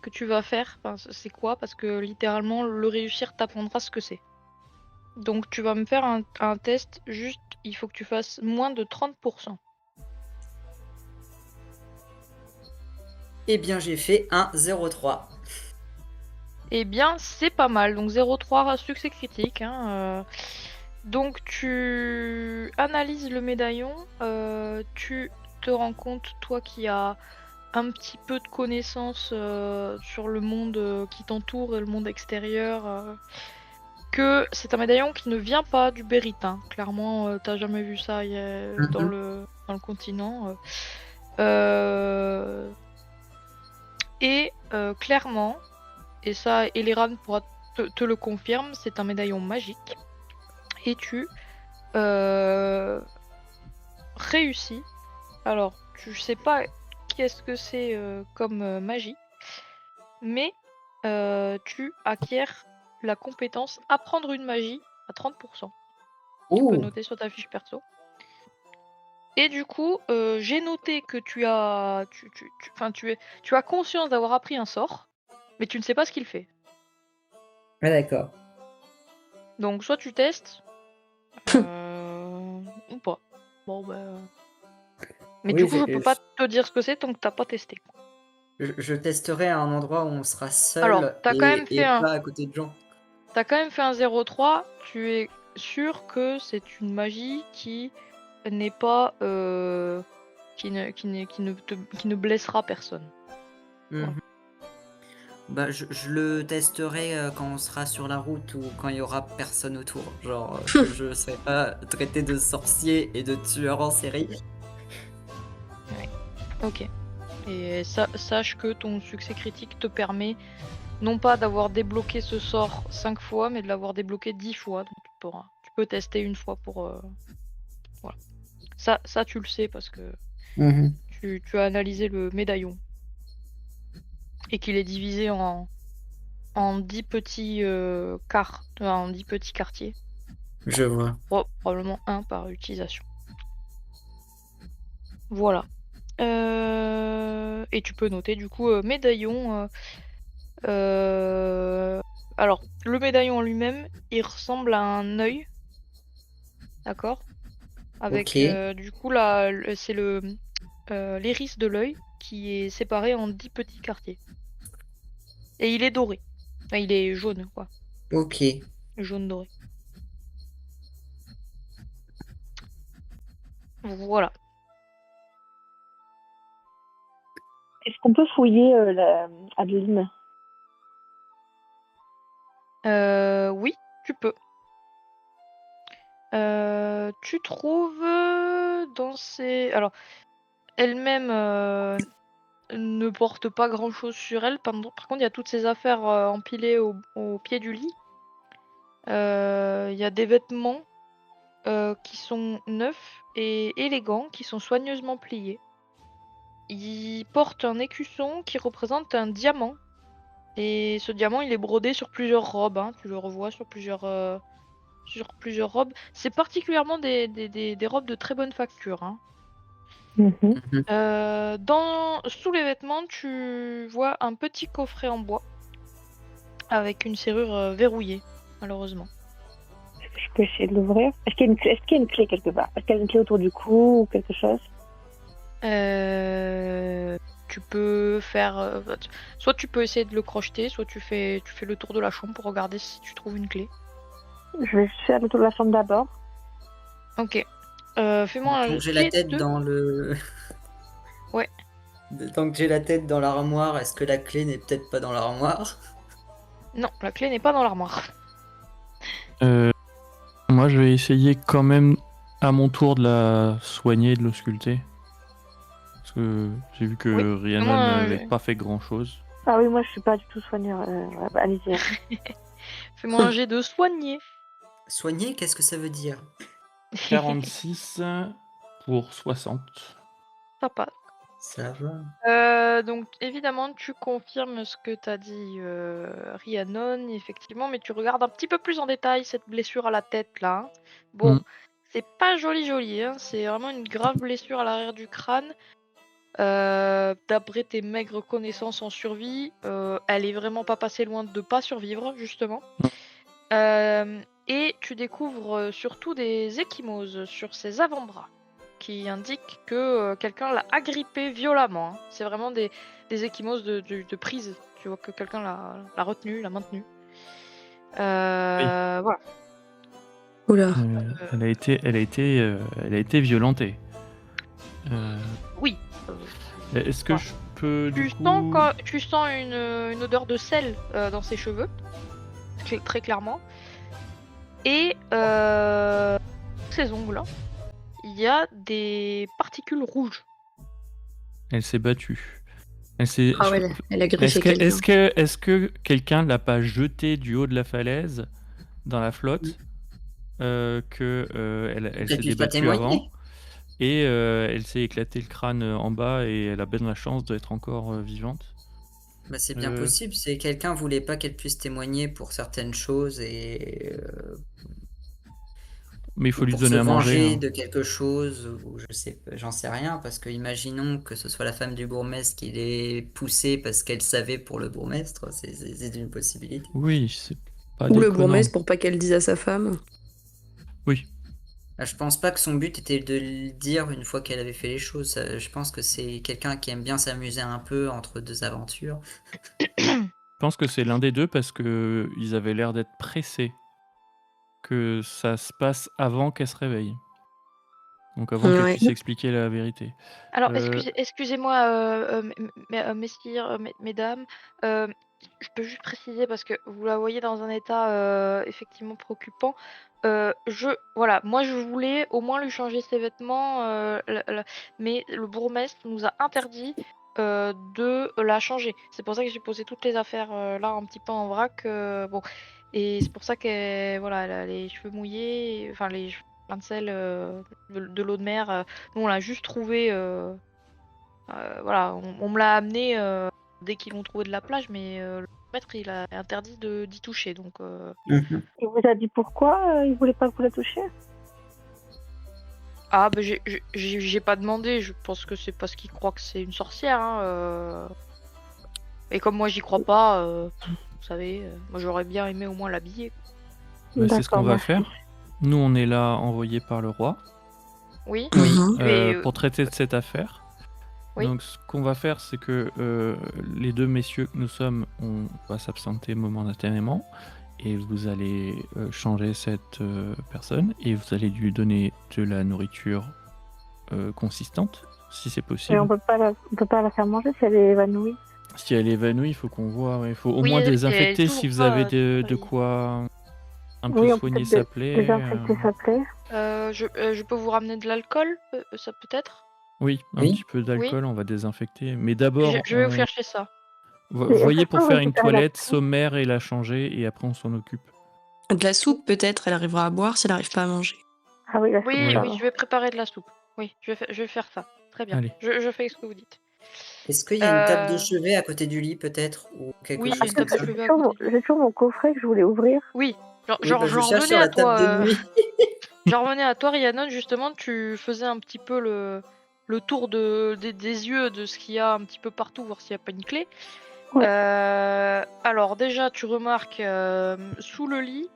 que tu vas faire. Enfin, c'est quoi? Parce que littéralement, le réussir t'apprendra ce que c'est. Donc, tu vas me faire un test. Juste, il faut que tu fasses moins de 30%. Eh bien, j'ai fait un 0,3. Eh bien, c'est pas mal. Donc 0,3 succès critique. Hein, Donc tu analyses le médaillon. Tu te rends compte, toi qui as un petit peu de connaissances sur le monde qui t'entoure et le monde extérieur, que c'est un médaillon qui ne vient pas du Bérite. Hein. Clairement, t'as jamais vu ça dans le continent. Et clairement, et ça, Eliran pourra te le confirme, c'est un médaillon magique. Et tu réussis. Alors, tu sais pas qu'est-ce que c'est comme magie, mais tu acquiers la compétence apprendre une magie à 30%. Tu peux noter sur ta fiche perso. Et du coup, j'ai noté que tu as conscience d'avoir appris un sort, mais tu ne sais pas ce qu'il fait. Ah, d'accord. Donc soit tu testes, ou pas. Bon bah... Mais Oui, du coup, je peux pas te dire ce que c'est tant que t'as pas testé. je testerai à un endroit où on sera Alors, seul t'as quand même et fait pas à côté de gens. T'as quand même fait un 0,3, tu es sûr que c'est une magie qui n'est pas... qui ne blessera personne. Mhm. Bah, je le testerai quand on sera sur la route ou quand il y aura personne autour. Genre, que je ne serai pas traité de sorcier et de tueur en série. Ok. Et sache que ton succès critique te permet non pas d'avoir débloqué ce sort 5 fois, mais de l'avoir débloqué 10 fois. Donc tu peux tester une fois pour... Voilà. Ça, tu le sais parce que tu as analysé le médaillon. Et qu'il est divisé en 10 petits en 10 petits quartiers. Je vois. Probablement un par utilisation. Voilà. Et tu peux noter du coup médaillon. Alors, le médaillon en lui-même, il ressemble à un œil. D'accord? Avec Ok. du coup c'est l'iris de l'œil qui est séparé en 10 petits quartiers. Et il est doré. Enfin, il est jaune, quoi. Ok. Jaune doré. Voilà. Est-ce qu'on peut fouiller Adeline? Oui, tu peux. Tu trouves dans ses... Alors, elle-même ne porte pas grand-chose sur elle. Par contre, il y a toutes ses affaires empilées au pied du lit. Il y a des vêtements qui sont neufs et élégants, qui sont soigneusement pliés. Il porte un écusson qui représente un diamant. Et ce diamant, il est brodé sur plusieurs robes. Hein. Tu le revois sur plusieurs robes. C'est particulièrement des robes de très bonne facture. Hein. Mhm. Sous les vêtements, tu vois un petit coffret en bois avec une serrure verrouillée, malheureusement. Est-ce que je peux essayer de l'ouvrir? Est-ce qu'il y a une clé quelque part? Est-ce qu'il y a une clé autour du cou ou quelque chose? Tu peux faire... soit tu peux essayer de le crocheter, soit tu fais le tour de la chambre pour regarder si tu trouves une clé. Je vais faire le tour de la chambre d'abord. Ok. Fais-moi un Tant que j'ai la jet tête de- dans le. Ouais. Tant que j'ai la tête dans l'armoire, est-ce que la clé n'est peut-être pas dans l'armoire? Non, la clé n'est pas dans l'armoire. Moi, je vais essayer quand même à mon tour de la soigner et de l'ausculter. Parce que j'ai vu que Oui. Rhiannon Moi, n'avait je- pas fait grand-chose. Ah oui, moi je suis pas du tout soigneur. Allez-y. Fais-moi un jet de soigner. Soigner, qu'est-ce que ça veut dire? 46 pour 60. Ça passe. Ça va. Donc évidemment tu confirmes ce que t'as dit Rhiannon, effectivement, mais tu regardes un petit peu plus en détail cette blessure à la tête là. Hein. Bon, Mm. c'est pas joli, hein. C'est vraiment une grave blessure à l'arrière du crâne. D'après tes maigres connaissances en survie, elle est vraiment pas passée loin de pas survivre, justement. Et tu découvres surtout des ecchymoses sur ses avant-bras qui indiquent que quelqu'un l'a agrippée violemment. Hein. C'est vraiment des ecchymoses de prise. Tu vois que quelqu'un l'a retenue, l'a maintenue. Voilà. Oula. Elle a été violentée. Oui. Est-ce que Ouais. je peux du coup... Tu sens une odeur de sel dans ses cheveux, très clairement. Et ses ongles, il y a des particules rouges. Elle s'est battue. Ah ouais, elle a griffé quelqu'un. Est-ce que quelqu'un l'a pas jetée du haut de la falaise dans la flotte elle s'est puisse pas débattue témoigner. avant et elle s'est éclaté le crâne en bas et elle a bien la chance d'être encore vivante. Bah, c'est bien possible, c'est quelqu'un voulait pas qu'elle puisse témoigner pour certaines choses et Mais il faut lui pour donner se à manger. venger Hein. de quelque chose ou j'en sais rien parce que imaginons que ce soit la femme du bourgmestre qui l'ait poussée parce qu'elle savait pour le bourgmestre, c'est une possibilité. Oui, c'est pas Ou le déconnant. bourgmestre pour pas qu'elle dise à sa femme. Oui. Ah, je pense pas que son but était de le dire une fois qu'elle avait fait les choses. Je pense que c'est quelqu'un qui aime bien s'amuser un peu entre deux aventures. Je pense que c'est l'un des deux parce que ils avaient l'air d'être pressés que ça se passe avant qu'elle se réveille. Donc avant qu'elle Ouais. puisse expliquer la vérité. Alors, Euh, excusez-moi, messieurs, mesdames, je peux juste préciser parce que vous la voyez dans un état effectivement préoccupant. Voilà, moi je voulais au moins lui changer ses vêtements, mais le bourgmestre nous a interdit de la changer. C'est pour ça que j'ai posé toutes les affaires là un petit peu en vrac. Bon, et c'est pour ça qu'elle voilà, elle a les cheveux mouillés, enfin les cheveux pleins de sel, de l'eau de mer. Nous, on l'a juste trouvé. Voilà, on me l'a amené dès qu'ils l'ont trouvé de la plage, mais le maître il a interdit d'y toucher. Donc, Il vous a dit pourquoi il voulait pas que vous la touchiez? bah, j'ai pas demandé. Je pense que c'est parce qu'il croit que c'est une sorcière. Hein, Et comme moi, j'y crois pas, vous savez, moi j'aurais bien aimé au moins l'habiller. c'est ce qu'on va merci. faire. Nous, on est là envoyés par le roi Oui. Mhm. Mais, pour traiter de cette affaire. Oui. Donc, ce qu'on va faire, c'est que les deux messieurs que nous sommes, on va s'absenter momentanément et vous allez changer cette personne et vous allez lui donner de la nourriture consistante si c'est Et possible. on peut pas la faire manger si elle est évanouie. Si elle est évanouie, il faut qu'on voit. Il faut au Oui, moins et elle est désinfecter si toujours vous pas avez de nettoyée. quoi un peu Oui, on peut soigner peut-être sa plaie. désinfecter sa plaie. Je peux vous ramener de l'alcool, ça peut-être? Oui, un Oui. petit peu d'alcool, on va désinfecter. Mais d'abord, Je vais vous chercher ça. Et est-ce voyez que je pour peux faire une récupérer la toilette soupe sommaire et la changer, et après on s'en occupe. De la soupe, peut-être, elle arrivera à boire si elle n'arrive pas à manger. Ah oui, la soupe, Oui, ça oui, va. je vais préparer de la soupe. Oui, je vais faire ça. Très bien. Allez. Je fais ce que vous dites. Est-ce qu'il y a une table de Euh, chevet à côté du lit, peut-être? Ou quelque Oui, il y a chose une comme table de ça? chevet à côté. J'ai toujours mon coffret que je voulais ouvrir. Oui, Oui, bah, je j'en cherche revenais sur à la table de toi. nuit. J'en revenais à toi, Rhiannon, justement, tu faisais un petit peu le tour des yeux de ce qu'il y a un petit peu partout, voir s'il n'y a pas une clé. Ouais. Alors déjà, tu remarques sous le lit,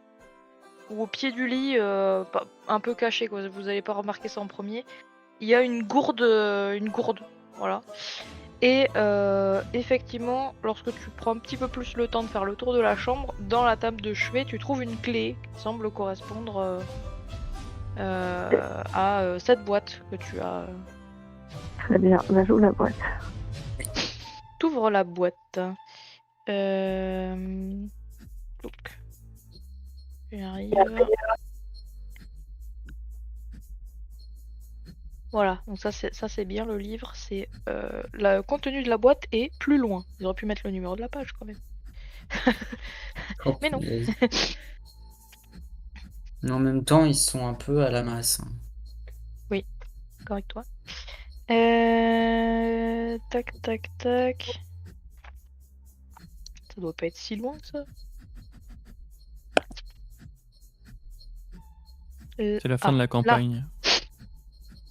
ou au pied du lit, un peu caché, quoi, vous n'allez pas remarquer ça en premier, il y a une gourde, voilà. Et effectivement, lorsque tu prends un petit peu plus le temps de faire le tour de la chambre, dans la table de chevet, tu trouves une clé qui semble correspondre à cette boîte que tu as. Très bien, bah, j'ouvre la boîte. T'ouvres la boîte. Donc, j'arrive. Voilà, donc ça c'est bien le livre, c'est le contenu de la boîte est plus loin. Ils auraient pu mettre le numéro de la page quand même. Oh, Mais non. punaise. Mais en même temps, ils sont un peu à la masse. Hein. Oui, d'accord avec toi. Tac, tac, tac. Ça doit pas être si loin que ça. C'est la fin de la campagne.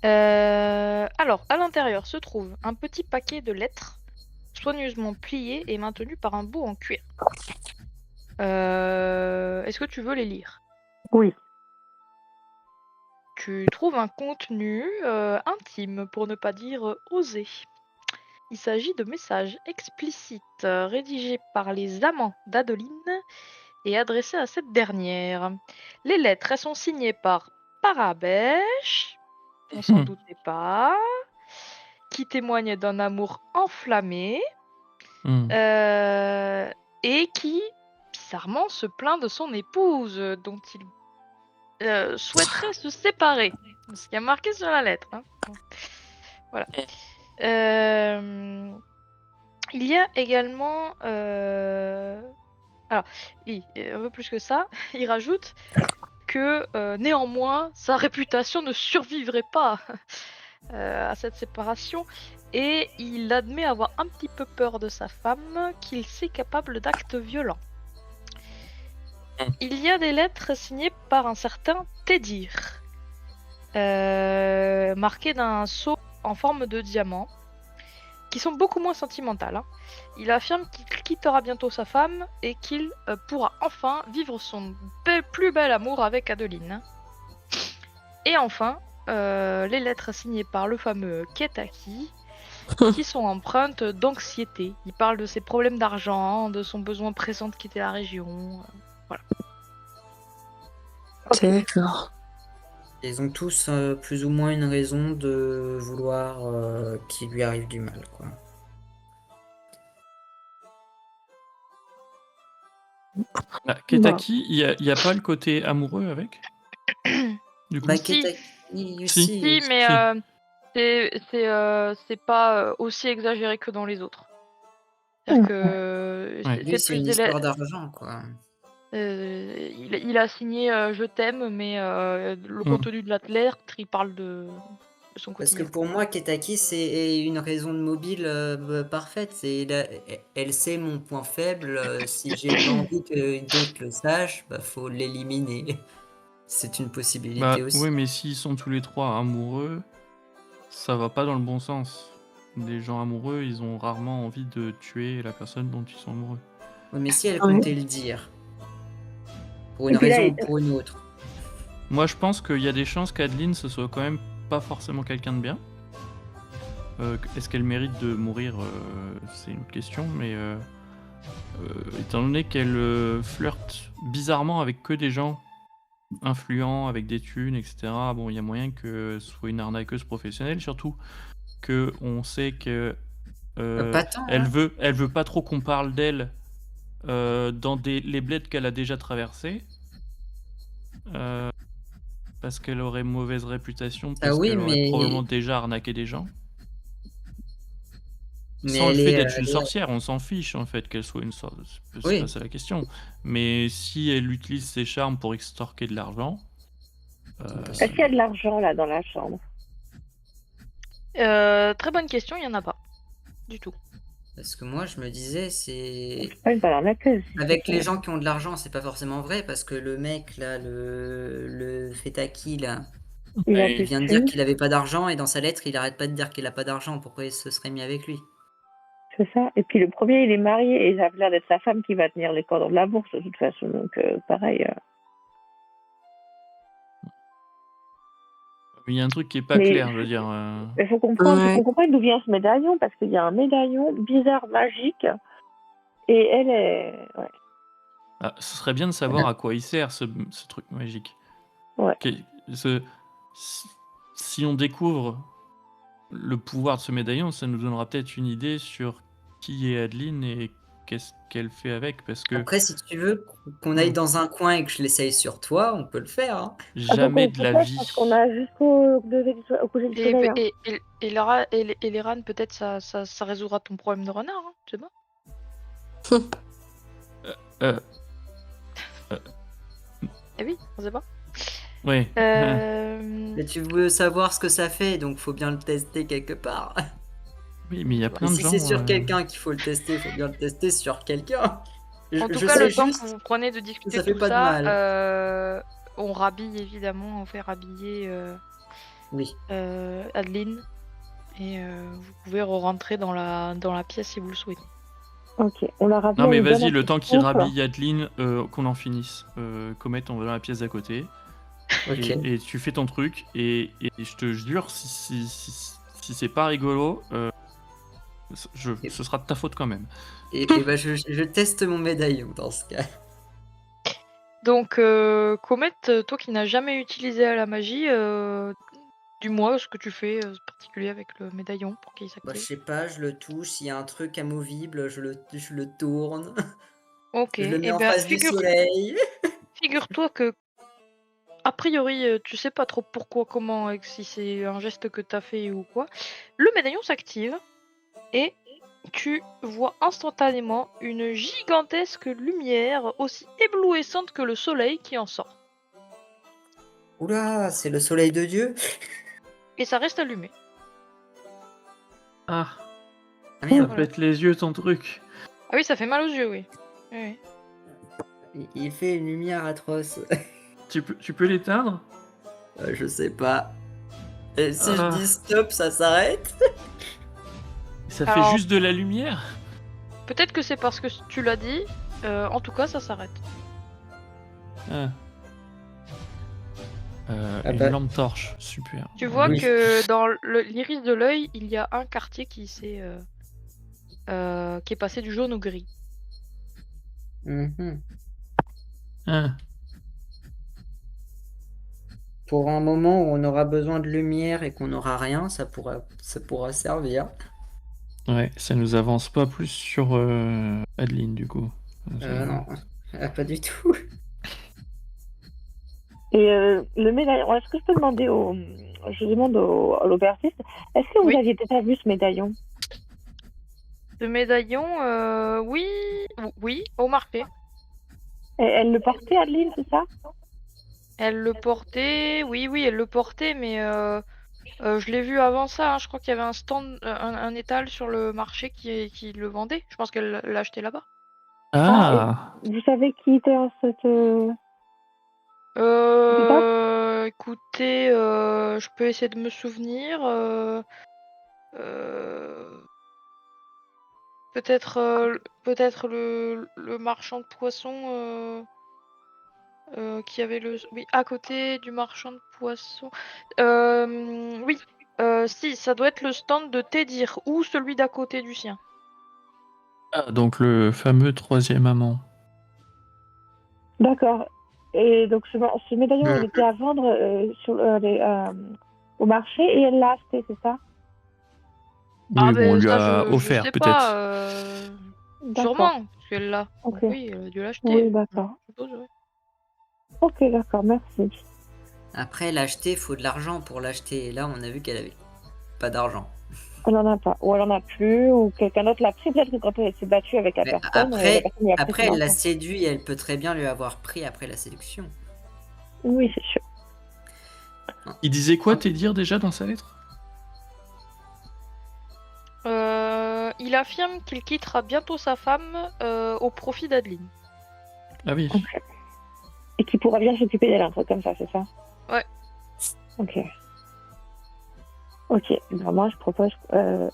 Alors, à l'intérieur se trouve un petit paquet de lettres soigneusement pliées et maintenues par un bout en cuir. Est-ce que tu veux les lire? Oui. Tu trouves un contenu intime, pour ne pas dire osé. Il s'agit de messages explicites rédigés par les amants d'Adeline et adressés à cette dernière. Les lettres, elles sont signées par Parabèche, on s'en doutait pas, qui témoigne d'un amour enflammé et qui, bizarrement, se plaint de son épouse, dont il souhaiterait se séparer. Ce qui est marqué sur la lettre. Hein. Voilà. Il y a également... Alors, un peu plus que ça, il rajoute que néanmoins, sa réputation ne survivrait pas à cette séparation et il admet avoir un petit peu peur de sa femme, qu'il sait capable d'actes violents. Il y a des lettres signées par un certain Tédir, marquées d'un sceau en forme de diamant, qui sont beaucoup moins sentimentales. Hein. Il affirme qu'il quittera bientôt sa femme et qu'il pourra enfin vivre son plus bel amour avec Adeline. Et enfin, les lettres signées par le fameux Ketaki, qui sont empreintes d'anxiété. Il parle de ses problèmes d'argent, de son besoin pressant de quitter la région. Voilà. D'accord. Ils ont tous plus ou moins une raison de vouloir qu'il lui arrive du mal, quoi. Ketaki, il y a pas le côté amoureux avec? Du coup, Bah, Si. Ketaki, Si, mais c'est pas aussi exagéré que dans les autres. C'est-à-dire que Lui, c'est une histoire d'argent, quoi. il a signé je t'aime, mais le contenu de la lettre, il parle de son Parce quotidien. que pour moi, Ketaki, c'est une raison de mobile parfaite. Elle sait mon point faible. Si j'ai pas envie que d'autres le sachent, bah, faut l'éliminer. C'est une possibilité aussi. Oui, mais s'ils sont tous les trois amoureux, ça va pas dans le bon sens. Les gens amoureux, ils ont rarement envie de tuer la personne dont ils sont amoureux. Oui, mais si elle comptait le dire, pour une raison ou pour une autre. Moi, je pense qu'il y a des chances qu'Adeline, ce soit quand même pas forcément quelqu'un de bien. Est-ce qu'elle mérite de mourir? C'est une autre question, mais étant donné qu'elle flirte bizarrement avec que des gens influents, avec des thunes, etc., bon, il y a moyen que ce soit une arnaqueuse professionnelle, surtout que on sait que Pas tant, elle hein. veut pas trop qu'on parle d'elle dans les bleds qu'elle a déjà traversés. Parce qu'elle aurait mauvaise réputation, Ah parce oui, qu'elle aurait probablement mais déjà arnaqué des gens. Sans le elle fait est, d'être une elle est- sorcière, on s'en fiche en fait qu'elle soit une sorcière. C'est pas Oui. ça la question. Mais si elle utilise ses charmes pour extorquer de l'argent, Est-ce qu'il y a de l'argent là dans la chambre? Très bonne question, il y en a pas. Du tout. Parce que moi, je me disais, c'est... C'est pas une bonne arnaqueuse. si Avec c'est les ça. gens qui ont de l'argent, c'est pas forcément vrai, parce que le mec, là, le Fetaki, là, Il a et il plus vient de de dire thunes, qu'il avait pas d'argent, et dans sa lettre, il arrête pas de dire qu'il a pas d'argent. Pourquoi il se serait mis avec lui? c'est ça. Et puis le premier, il est marié et ça a l'air d'être sa femme qui va tenir les cordons de la bourse de toute façon. Donc pareil. il y a un truc qui est pas Mais clair, je veux dire. il faut comprendre Ouais. d'où vient ce médaillon parce qu'il y a un médaillon bizarre, magique. Et elle est. Ouais. Ah, ce serait bien de savoir à quoi il sert ce truc magique. Ouais. Si, si on découvre le pouvoir de ce médaillon, ça nous donnera peut-être une idée sur qui est Adeline et qu'est-ce qu'elle fait avec, parce que Après, si tu veux qu'on aille dans un coin et que je l'essaye sur toi, on peut le faire, hein. jamais de la vie. Parce qu'on a jusqu'au au coucher du soleil. Hein. Et les rânes, peut-être ça résoudra ton problème de renard, hein, tu sais pas. Euh, Eh oui, on sait pas. ouais. Mais tu veux savoir ce que ça fait, donc faut bien le tester quelque part. Oui, mais il y a Et plein de si gens. c'est sur quelqu'un qu'il faut le tester, faut bien le tester sur quelqu'un. En tout Je cas, sais le temps juste que vous prenez de que discuter ça fait tout pas de ça, mal. on rhabille évidemment, on fait rhabiller Oui. Adeline. Et vous pouvez re-rentrer dans la pièce si vous le souhaitez. Ok, on la rappelle. Non, mais vas-y, le temps qu'il rhabille Adeline, qu'on en finisse. Comet, on va dans la pièce d'à côté. Ok. Et tu fais ton truc. Et je te jure, si c'est pas rigolo, ce sera de ta faute quand même. Et bah, je teste mon médaillon dans ce cas. Donc, Comet, toi qui n'as jamais utilisé la magie, dis-moi ce que tu fais particulier avec le médaillon pour qu'il Bah, je s'active. sais pas, je le touche, s'il y a un truc amovible, je le tourne. Ok, Je le mets et en bien face du soleil. figure-toi que a priori tu sais pas trop pourquoi, comment, et si c'est un geste que t'as fait ou quoi. Le médaillon s'active et tu vois instantanément une gigantesque lumière aussi éblouissante que le soleil qui en sort. Oula, c'est le soleil de Dieu. Et ça reste allumé. Ah, Ah ça merde, pète les yeux ton truc. Ah oui, ça fait mal aux yeux, oui. Oui, oui. il fait une lumière atroce. Tu peux l'éteindre? Je sais pas. Et si je Ah. dis stop, ça s'arrête? Ça Alors- fait juste de la lumière? Peut-être que c'est parce que tu l'as dit. En tout cas, ça s'arrête. Ah. Ah Une bah. lampe torche, super. Tu vois Oui. que dans l'iris de l'œil, il y a un quartier qui est passé du jaune au gris. Mhm. Ah. Pour un moment où on aura besoin de lumière et qu'on n'aura rien, ça pourra servir. Ouais, ça nous avance pas plus sur Adeline du coup. Non, pas du tout. Et le médaillon, est-ce que je peux demander je demande à l'aubergiste, est-ce que vous Oui. aviez déjà vu ce médaillon? Le médaillon, oui, au marché. Et elle le portait, Adeline, c'est ça? Elle le portait, oui, elle le portait, mais je l'ai vu avant ça. Hein. Je crois qu'il y avait un stand, un étal sur le marché qui le vendait. Je pense qu'elle l'a acheté là-bas. Ah, Vous savez qui était en cette... Écoutez, je peux essayer de me souvenir. Peut-être le marchand de poissons qui avait oui, à côté du marchand de poissons. Oui, si, ça doit être le stand de Tédir ou celui d'à côté du sien. Ah, donc le fameux troisième amant. D'accord. Et donc ce médaillon, il était à vendre au marché et elle l'a acheté, c'est ça? Oui, bon, on lui ça, a je offert sais peut-être. pas. D'accord. Sûrement, parce qu'elle l'a. Ok. Donc oui, elle a dû l'acheter. Oui, d'accord. Je suppose, ouais. Ok, d'accord, merci. Après, l'acheter, faut de l'argent pour l'acheter. Et là, on a vu qu'elle avait pas d'argent. Elle n'en a pas. Ou elle en a plus, ou quelqu'un d'autre l'a pris. Peut-être que quand elle s'est battue avec la Mais personne lui a pris après, son elle l'a argent. séduit, elle peut très bien lui avoir pris après la séduction. Oui, c'est sûr. Il disait quoi, Tédir, déjà, dans sa lettre? Il affirme qu'il quittera bientôt sa femme au profit d'Adeline. Ah oui. Ok. Et qui pourra bien s'occuper d'elle, un truc comme ça, c'est ça? Ouais. Ok. Ok, ben moi je propose.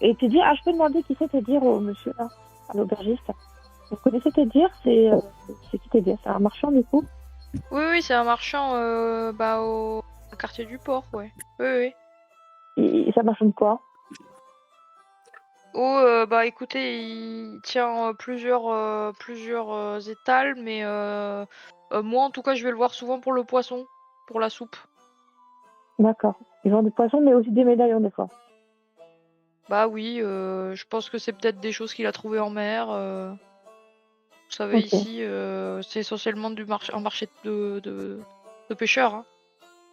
Et te dire, je peux demander qui c'est te dire au monsieur là, à l'aubergiste. Vous connaissez te dire, c'est qui te dire? C'est un marchand du coup? Oui, c'est un marchand au quartier du port, ouais. Oui. Ça marchand de quoi? Écoutez, il tient plusieurs étals, mais moi en tout cas je vais le voir souvent pour le poisson, pour la soupe. D'accord. Ils vendent du poisson, mais aussi des médaillons des fois. Bah oui, je pense que c'est peut-être des choses qu'il a trouvées en mer. Vous savez, Ok. ici, c'est essentiellement un marché de pêcheurs. Hein.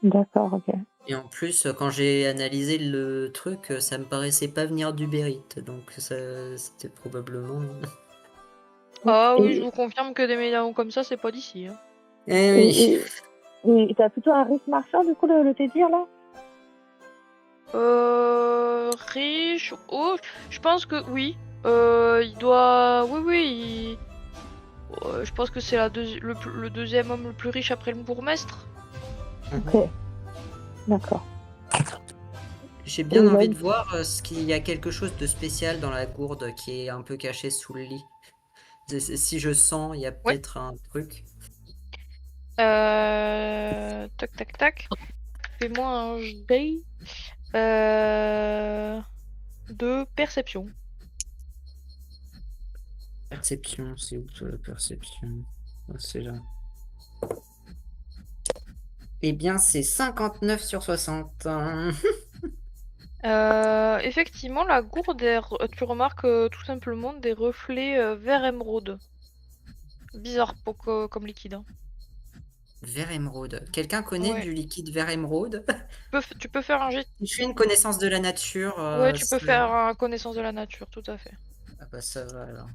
D'accord, ok. Et en plus, quand j'ai analysé le truc, ça me paraissait pas venir du Bérit. Donc, c'était probablement. Ah oui, je Et, vous confirme que des médaillons comme ça, c'est pas d'ici. Hein. Eh oui. et t'as plutôt un riche marchand du coup le te dire là? Riche. Oh, je pense que oui. Il doit. Oui. Je pense que c'est le deuxième homme le plus riche après le bourgmestre. Ok. D'accord. J'ai bien Et envie là, de voir ce qu'il y a quelque chose de spécial dans la gourde qui est un peu caché sous le lit. Si je sens, il y a Ouais. peut-être un truc. Tac. Fais-moi un jet de perception. Perception, c'est où la perception? Ah, c'est là. Eh bien, c'est 59 sur 60. Effectivement, la gourde, tu remarques tout simplement des reflets vert émeraude. Bizarre comme liquide. Hein. Vert émeraude. Quelqu'un connaît Ouais. du liquide vert émeraude? Tu peux faire un jet. Je fais une connaissance de la nature. Ouais, tu peux faire un connaissance de la nature, tout à fait. Ah bah ça va alors.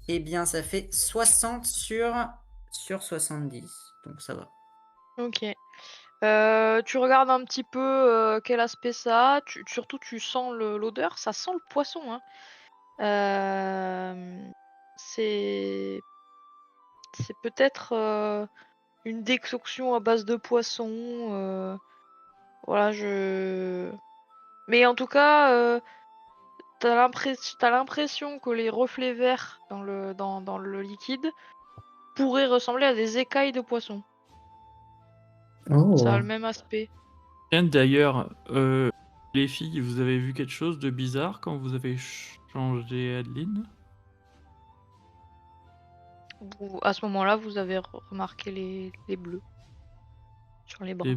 Eh bien, ça fait 60 sur 70. Donc ça va. Ok. Tu regardes un petit peu quel aspect ça a. Surtout, tu sens l'odeur. Ça sent le poisson. Hein. C'est peut-être une décoction à base de poisson. Voilà, Mais en tout cas, t'as l'impression que les reflets verts dans le liquide pourraient ressembler à des écailles de poisson. Ça a le même aspect. Tiens, d'ailleurs, les filles, vous avez vu quelque chose de bizarre quand vous avez changé Adeline? À ce moment-là, vous avez remarqué les bleus sur les bras.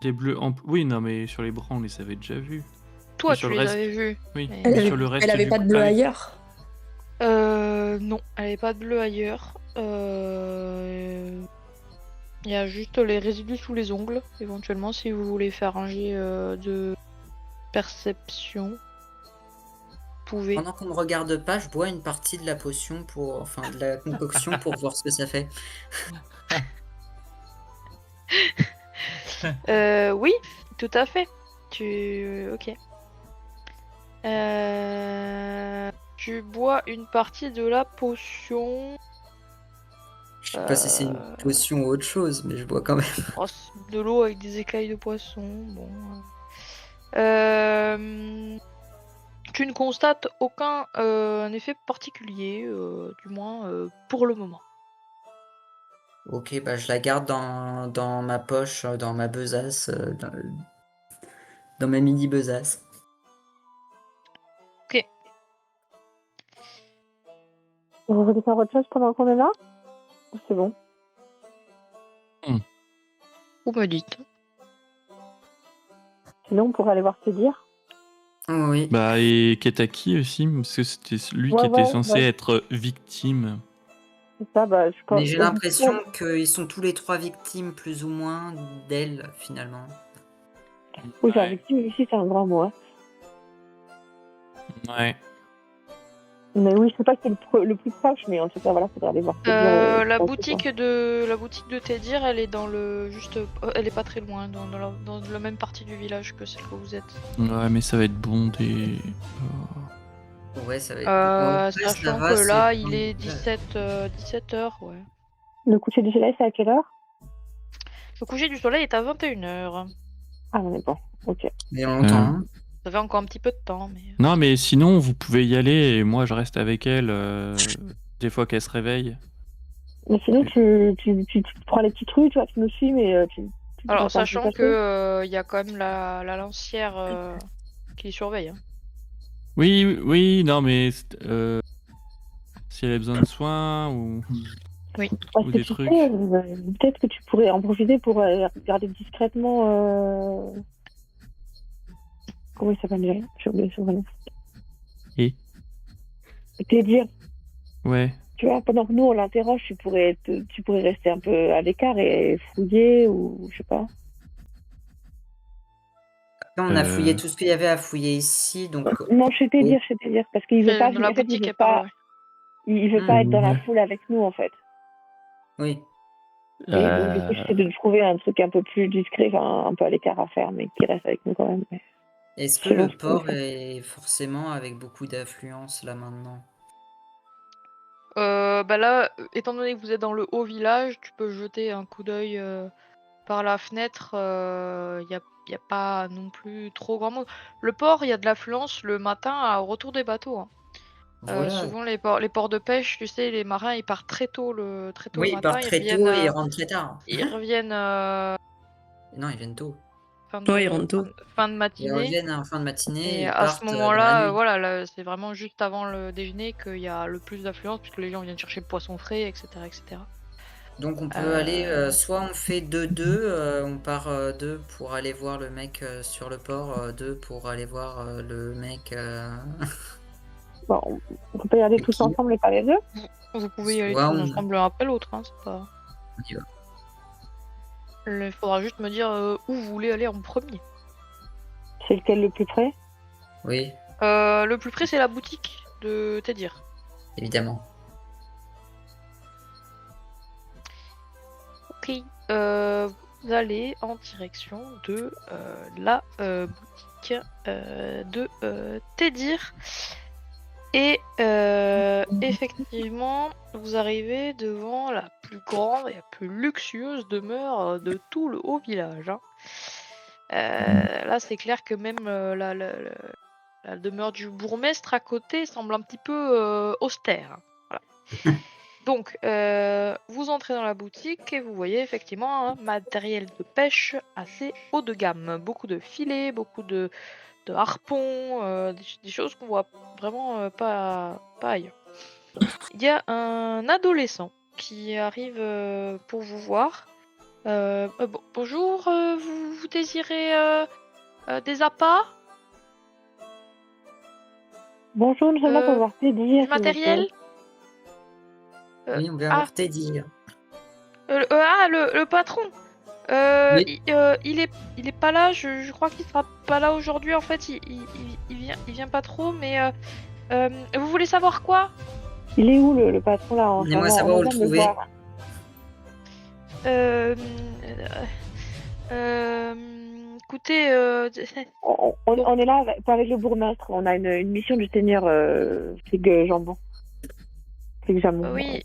Des bleus en... Oui, non, mais sur les bras, on les avait déjà vus. Toi, Mais sur tu le les reste... avais vus. Oui, mais- mais sur le reste Elle avait du pas de coup- bleu Ah oui. ailleurs. Non, elle avait pas de bleu ailleurs. Il y a juste les résidus sous les ongles, éventuellement, si vous voulez faire un jet de perception. Vous pouvez. Pendant qu'on me regarde pas, je bois une partie de la potion de la concoction pour voir ce que ça fait. Oui, tout à fait. Ok. Tu bois une partie de la potion. Je sais pas si c'est une potion ou autre chose, mais je bois quand même. Oh, c'est de l'eau avec des écailles de poisson. Bon. Tu ne constates aucun effet particulier, du moins pour le moment. Ok, bah je la garde dans ma poche, dans ma besace, dans ma mini besace. Ok. vous voulez faire autre chose pendant qu'on est là? Ou c'est bon? Vous me dites. Sinon, on pourrait aller voir te dire. Oui. Bah, et Ketaki aussi, parce que c'était lui Ouais, qui était ouais, censé ouais. être victime. C'est ça, bah, Mais j'ai l'impression qu'ils sont tous les 3 victimes, plus ou moins, d'elle, finalement. Oui, enfin, Ouais. victime ici, c'est un grand mot. Hein. Ouais. Mais oui, je sais pas qui est le plus proche, mais en tout cas, voilà, faudra aller voir. La boutique de Tédir, elle est dans elle est pas très loin, dans la même partie du village que celle que vous êtes. Ouais, mais ça va être bondé. Ouais, ça va être. Bon, après, ça Sachant va, que c'est là, pas il un est village. 17h, ouais. Le coucher du soleil, c'est à quelle heure? Le coucher du soleil est à 21h. Ah, on est bon. Ok. Il y a longtemps. Hein. Ça fait encore un petit peu de temps, mais. Non, mais sinon, vous pouvez y aller et moi, je reste avec elle des fois qu'elle se réveille. Mais sinon, tu prends les petits trucs, tu vois, tu nous suis, mais tu Alors, restes un peu sachant caché. que y a quand même la lancière qui les surveille. Hein. Oui, oui, non, mais si elle a besoin de soins ou Parce que des tu trucs. sais, peut-être que tu pourrais en profiter pour regarder discrètement. Comment il s'appelle déjà? J'ai oublié son nom. Et Te dire, ouais. tu vois, pendant que nous on l'interroge, tu pourrais rester un peu à l'écart et fouiller ou je sais pas. Après, on a fouillé tout ce qu'il y avait à fouiller ici, donc. Non, je sais te dire, parce qu'il veut pas, Dans la en fait, il boutique veut est par pas, là. il veut pas être dans la Ouais. foule avec nous en fait. Oui. Et donc du coup, j'essaie de trouver un truc un peu plus discret, enfin un peu à l'écart à faire, mais qui reste avec nous quand même. Mais Est-ce que selon le ce qu'on port fait. est forcément avec beaucoup d'affluence là maintenant? Bah là, étant donné que vous êtes dans le haut village, tu peux jeter un coup d'œil par la fenêtre. Y a pas non plus trop grand monde. Le port, il y a de l'affluence le matin au retour des bateaux. Hein. Voilà. Souvent les ports de pêche, tu sais, les marins ils partent très tôt le Oui, ils matin, partent très tôt et ils rentrent très tard. ils reviennent Non, ils viennent tôt. Ouais, ils rentrent tôt. fin de Ils matinée. reviennent en fin de matinée et Et ils à ce partent dans la moment-là, nuit. voilà, là, c'est vraiment juste avant le déjeuner qu'il y a le plus d'affluence puisque les gens viennent chercher le poisson frais, etc., etc. Donc on peut aller, soit on fait 2-2, on part 2 pour aller voir le mec sur le port, 2 pour aller voir le mec. Bon, on peut pas y aller tous qui- ensemble et pas les deux. Vous pouvez y aller Soit tous on- ensemble l'un après l'autre, hein, c'est pas. on y va. Il faudra juste me dire où vous voulez aller en premier. C'est lequel le plus près? Oui, Le plus près, c'est la boutique de Tédir. évidemment. Ok. Vous allez en direction de la boutique de Tédir. Et effectivement, vous arrivez devant la plus grande et la plus luxueuse demeure de tout le haut village. Hein. Là, c'est clair que même la demeure du bourgmestre à côté semble un petit peu austère. Hein. Voilà. Donc, vous entrez dans la boutique et vous voyez effectivement un matériel de pêche assez haut de gamme. Beaucoup de filets, beaucoup de harpons, des choses qu'on voit vraiment pas ailleurs. Il y a un adolescent qui arrive pour vous voir. Bonjour, vous désirez des appâts? Bonjour, nous sommes là pour voir Te dire. Du matériel? Oui, on veut Ah, avoir Teddy. le patron. Oui. Il est pas là. Je crois qu'il sera pas là aujourd'hui. En fait, il vient pas trop. Mais vous voulez savoir quoi? Il est où le patron là en ce Aidez-moi à moment? savoir où le On vient de trouver. voir. Écoutez, On est là pas avec le bourgmestre. On a une mission du seigneur Fligue Jambon. Fligue Jamon. oui,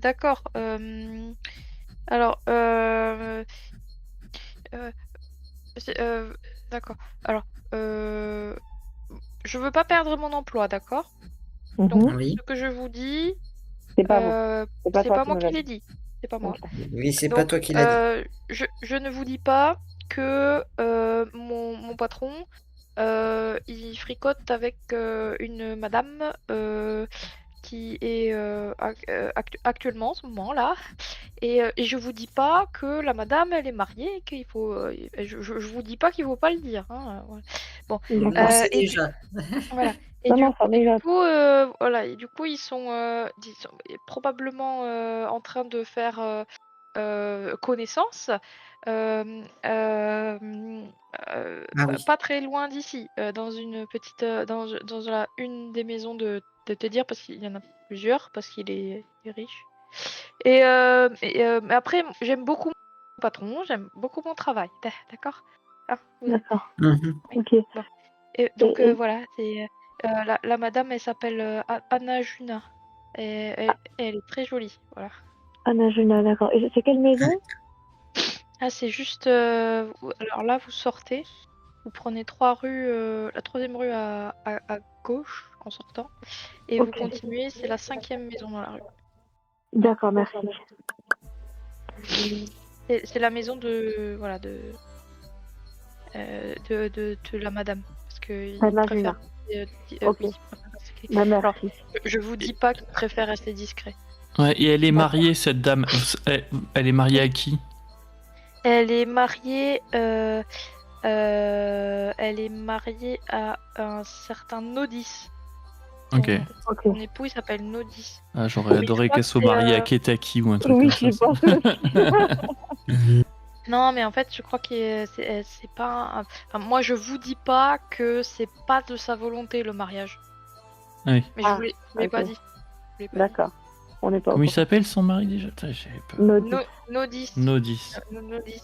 d'accord. Alors, d'accord. Alors, je veux pas perdre mon emploi, d'accord? Donc, Oui. ce que je vous dis, C'est pas vous. c'est toi pas moi me qui l'as l'ai dit. dit. C'est pas moi. Oui, c'est pas Donc, toi qui l'as dit. je ne vous dis pas que mon patron, il fricote avec une madame qui est actuellement en ce moment-là. Et je vous dis pas que la madame, elle est mariée, et qu'il faut. Je vous dis pas qu'il faut pas le dire. Hein, voilà. Bon. Vous le D'accord. pensez Et déjà. voilà. Et Non, du, non, ça et du déjà. coup, voilà. Et du coup, ils sont probablement en train de faire connaissance. Ah oui. Pas très loin d'ici, dans une petite, dans une des maisons de te dire, parce qu'il y en a plusieurs, parce qu'il est riche. Mais après, j'aime beaucoup mon patron, j'aime beaucoup mon travail, d'accord? Ah, oui. D'accord. Mhm. Ok. Bon. Et donc Et- voilà, c'est la madame, elle s'appelle Anna Juna. Et elle est très jolie, voilà. Anna Juna, d'accord. Et c'est quelle maison? Ah, c'est juste. Alors là, vous sortez, vous prenez 3 rues, la 3e rue à gauche en sortant, et vous Ok. continuez, c'est la 5e maison dans la rue. D'accord, merci. C'est la maison de. Voilà, de la madame. Parce que Anna préfère. Ok. Oui. Bah, Alors, merci. je vous dis pas qu'il préfère rester discret. Ouais, et elle est mariée, cette dame. Elle est mariée à qui? Elle est mariée. Elle est mariée à un certain Nodis. Ok. Ok. Son époux, il s'appelle Nodis. Ah, j'aurais Mais je adoré crois qu'elle que soit c'est, mariée à Ketaki ou un truc Oui, comme j'y ça. pense aussi. Non, mais en fait, je crois que c'est pas. Enfin, moi, je vous dis pas que c'est pas de sa volonté le mariage. Oui. Mais je Ah, vous l'ai pas ok. dit. Je l'ai pas dit. D'accord. On n'est pas au Comment il courant. s'appelle son mari déjà? Putain, j'avais peur. Nodis. Nodis. Nodis. Nodis.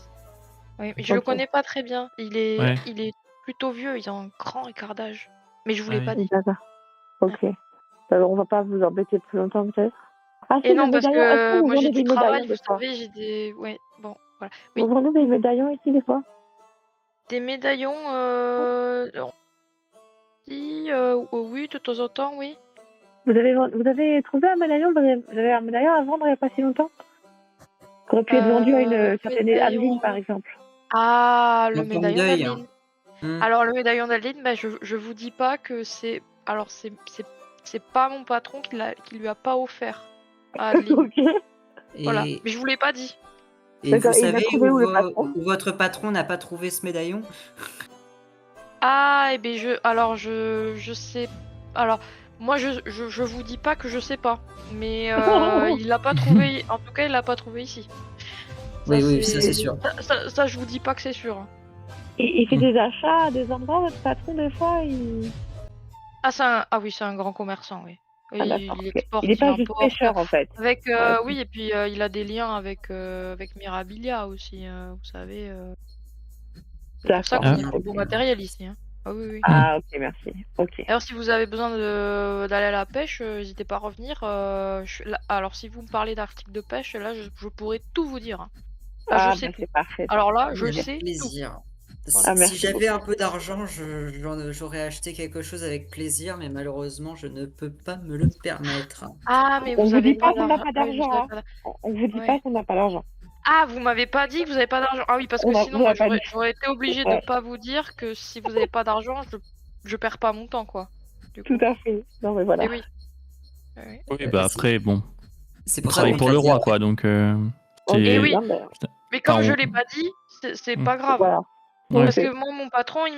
Oui, mais je le Ok. connais pas très bien. Il est Ouais. plutôt vieux. Il a un grand écart d'âge. Mais je vous Ah l'ai oui. pas dit. D'accord. Ok. Alors, on va pas vous embêter plus longtemps, peut-être. Ah, si, Et le non, parce médaillon. Est-ce que que vous moi, j'ai vendez du des médaillons travail, des vous fois? savez, j'ai des. Ouais, bon, voilà. Oui. Vous vendez des médaillons ici, des fois? Des médaillons, si, oui, de temps en temps, oui. Vous avez trouvé un médaillon? Vous avez un médaillon à vendre il n'y a pas si longtemps? Qui aurait pu être vendu à une certaine Médaillon. Adeline, par exemple. Ah, le En forme médaillon d'œil, d'Adeline. Hmm. Alors, le médaillon d'Adeline, bah, je vous dis pas que c'est. Alors, c'est pas mon patron qui lui a pas offert à Adeline. Ok. Voilà. Et, Mais je vous l'ai pas dit. et D'accord. vous Et il l'a savez trouvé où, le patron? où votre patron n'a pas trouvé ce médaillon? Ah, et ben je sais. Alors, moi, je vous dis pas que je sais pas. Mais il l'a pas trouvé. En tout cas, il l'a pas trouvé ici. Oui, oui, ça c'est sûr. Ça, je vous dis pas que c'est sûr. Hein. Il fait des achats à des endroits, votre patron, des fois Ah oui, c'est un grand commerçant, oui. Ah, d'accord. Il Ok. exporte, Il n'est il pas juste importe. pêcheur, en fait. Avec, Ouais. oui, et puis il a des liens avec Mirabilia aussi, vous savez. C'est pour ça D'accord. qu'on Ah. a du beau matériel ici. Hein. Ah oui, oui. Ah, ok, merci. Ok. Alors, si vous avez besoin d'aller à la pêche, n'hésitez pas à revenir. Alors, si vous me parlez d'articles de pêche, là, je pourrais tout vous dire. Hein. Là, Ah, je sais bah, tout. c'est parfait. Alors là, je Avec sais tout. plaisir. Voilà. Ah, merci Si j'avais beaucoup. un peu d'argent, j'aurais acheté quelque chose avec plaisir, mais malheureusement, je ne peux pas me le permettre. Ah, mais On vous vous avez dit pas pas qu'on n'a d'argent. pas Ah oui, vous d'argent, avez hein. pas d'argent. On vous dit Ouais. pas qu'on n'a pas d'argent. Ah, vous m'avez pas dit que vous avez pas d'argent. Ah oui, parce que sinon, Vous moi, l'avez pas dit. j'aurais été obligée de Ouais. pas vous dire que si vous avez pas d'argent, je perds pas mon temps, quoi. Du coup. Tout à fait. Non, mais voilà. Et oui. Oui. Oui, bah après, bon. C'est On pour ça travaille qu'on pour t'a le dit roi, avant. quoi, donc. Ok, Et oui. non, mais Mais comme Enfin, je on- l'ai pas dit, c'est Mm. pas grave. voilà. Ouais. Parce que moi, mon patron, il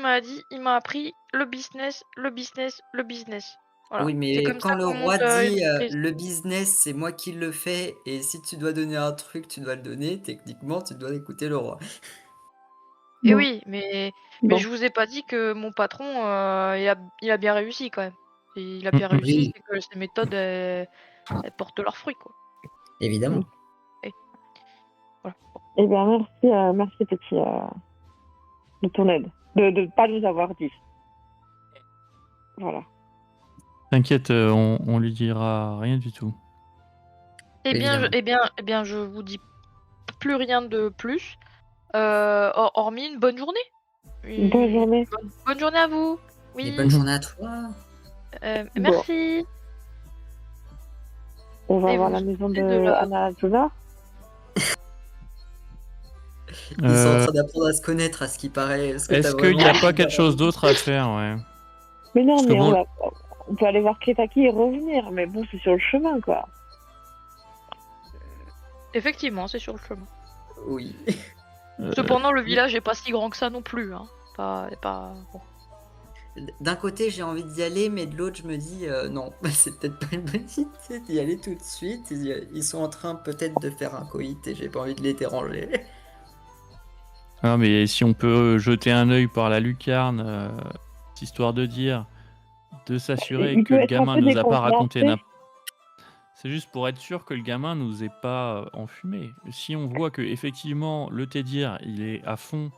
m'a appris le business, le business, le business. Voilà. Oui, C'est mais comme quand ça le qu'on roi monte une dit entreprise. le business, c'est moi qui le fais, et si tu dois donner un truc, tu dois le donner, techniquement, tu dois écouter le roi. Et Bon. oui, mais Bon. je vous ai pas dit que mon patron, il a bien réussi quand même. Et il a bien Mm, mm. réussi, Oui, c'est que ses méthodes, elles portent leurs fruits, quoi. évidemment. Voilà. Eh bien, merci petit de ton aide, de pas nous avoir dit. Voilà. T'inquiète, on lui dira rien du tout. Eh bien, je vous dis plus rien de plus, hormis une bonne journée. Bonne journée. Bonne journée à vous. Et Oui. bonne journée à toi. Bon. Merci. On va Et voir vous la maison sortez de de là. Anna Juna. Ils sont en train d'apprendre à se connaître, à ce qui paraît. Est-ce que Est-ce qu'il n'y a pas quelque chose d'autre à faire, ouais? Mais non, Parce que mais bon, on peut aller voir Ketaki et revenir, mais bon, c'est sur le chemin, quoi. Effectivement, c'est sur le chemin. Oui. Cependant, le village est pas si grand que ça non plus. Hein. Pas... Bon. D'un côté, j'ai envie d'y aller, mais de l'autre, je me dis non, c'est peut-être pas une bonne idée d'y aller tout de suite. Ils sont en train peut-être de faire un coït et j'ai pas envie de les déranger. Ah, mais si on peut jeter un œil par la lucarne, histoire de dire, de s'assurer Il que peut le être un gamin peu nous a pas raconté décontenancé. C'est juste pour être sûr que le gamin nous ait pas enfumé. Si on voit que effectivement le Tédir il est à fond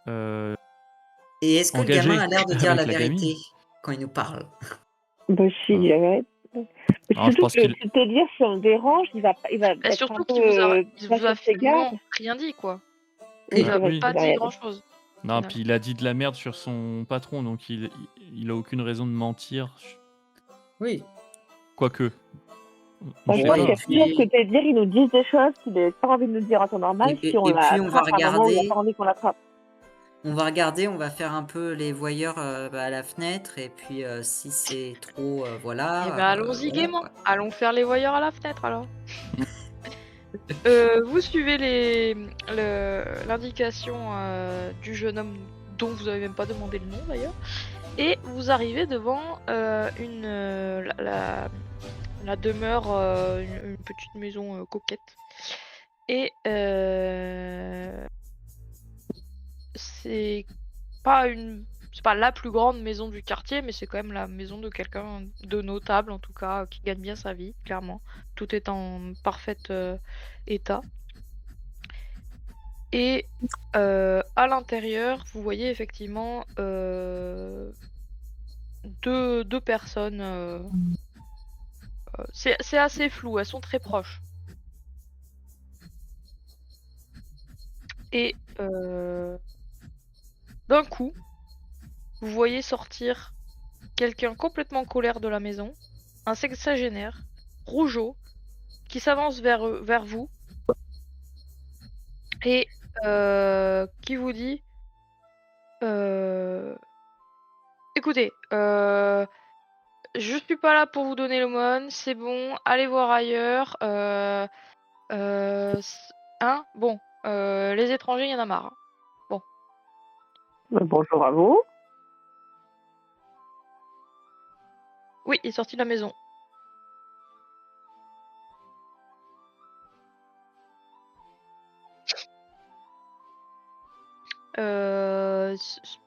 Et est-ce que le engagé gamin a l'air de dire avec la la gamine, vérité quand il nous parle? Bah, si, Ah. il arrête. Mais Alors, je surtout pense que, qu'il- tu te dire, si on le dérange, il va Et être surtout un peu qu'il vous a, pas il vous a sur ses gardes. finalement rien dit, quoi. Oui, Il c'est a vrai, oui. pas il a dit rien grand dit. chose. Non, puis il a dit de la merde sur son patron, donc il a aucune raison de mentir. Oui. Quoique. On Moi, sait je pas. pense qu'il y a toujours puis- ce que t'es dire, ils nous disent des choses qu'il n'a pas envie de nous dire en temps normal, Et si on puis, on va l'attrape à un moment où il n'a regarder. pas envie qu'on l'attrape. On va regarder, on va faire un peu les voyeurs à la fenêtre et puis si c'est trop, voilà. Eh ben allons-y voilà, gaiement. quoi. Allons faire les voyeurs à la fenêtre alors. Vous suivez l'indication du jeune homme dont vous avez même pas demandé le nom d'ailleurs, et vous arrivez devant la demeure, une petite maison coquette. Et c'est pas la plus grande maison du quartier, mais c'est quand même la maison de quelqu'un de notable, en tout cas, qui gagne bien sa vie, clairement. Tout est en parfait état. Et à l'intérieur, vous voyez effectivement deux personnes. C'est assez flou, elles sont très proches. Et d'un coup, vous voyez sortir quelqu'un complètement en colère de la maison, un sexagénaire, rougeau, qui s'avance vers vous et qui vous dit écoutez, je suis pas là pour vous donner l'aumône, c'est bon, allez voir ailleurs. Hein, bon, les étrangers, il y en a marre. Bon. Bonjour à vous. Oui, il est sorti de la maison.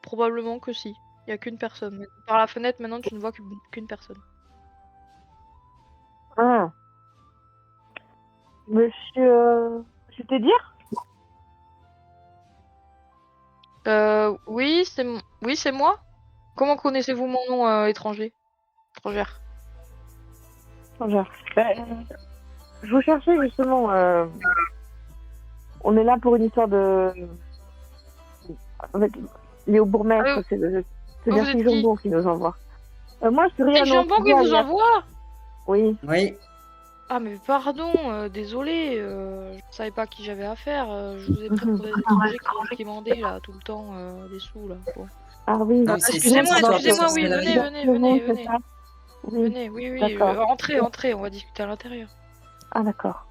Probablement que si. Il y a qu'une personne. Mais par la fenêtre, maintenant, tu ne vois qu'une personne. Ah. Monsieur Tédir? Oui, c'est moi. Comment connaissez-vous mon nom étrangère? Bonjour. Je vous cherchais justement. On est là pour une histoire de. Avec Léo Bourgmestre, c'est vous Bertie êtes qui Jambon qui nous envoie. Moi, je suis rien. C'est Jambon qui vous envoie? Oui. Oui. Ah mais pardon, désolé, je savais pas qui j'avais affaire. Je vous ai pris pour des étrangers qui mendaient là tout le temps des sous là. Bon. Ah oui. Non, c'est Excusez-moi, cette histoire excusez-moi, de oui, sorcellerie. venez. C'est ça. Oui. Venez, oui. D'accord. Entrez, on va discuter à l'intérieur. Ah d'accord.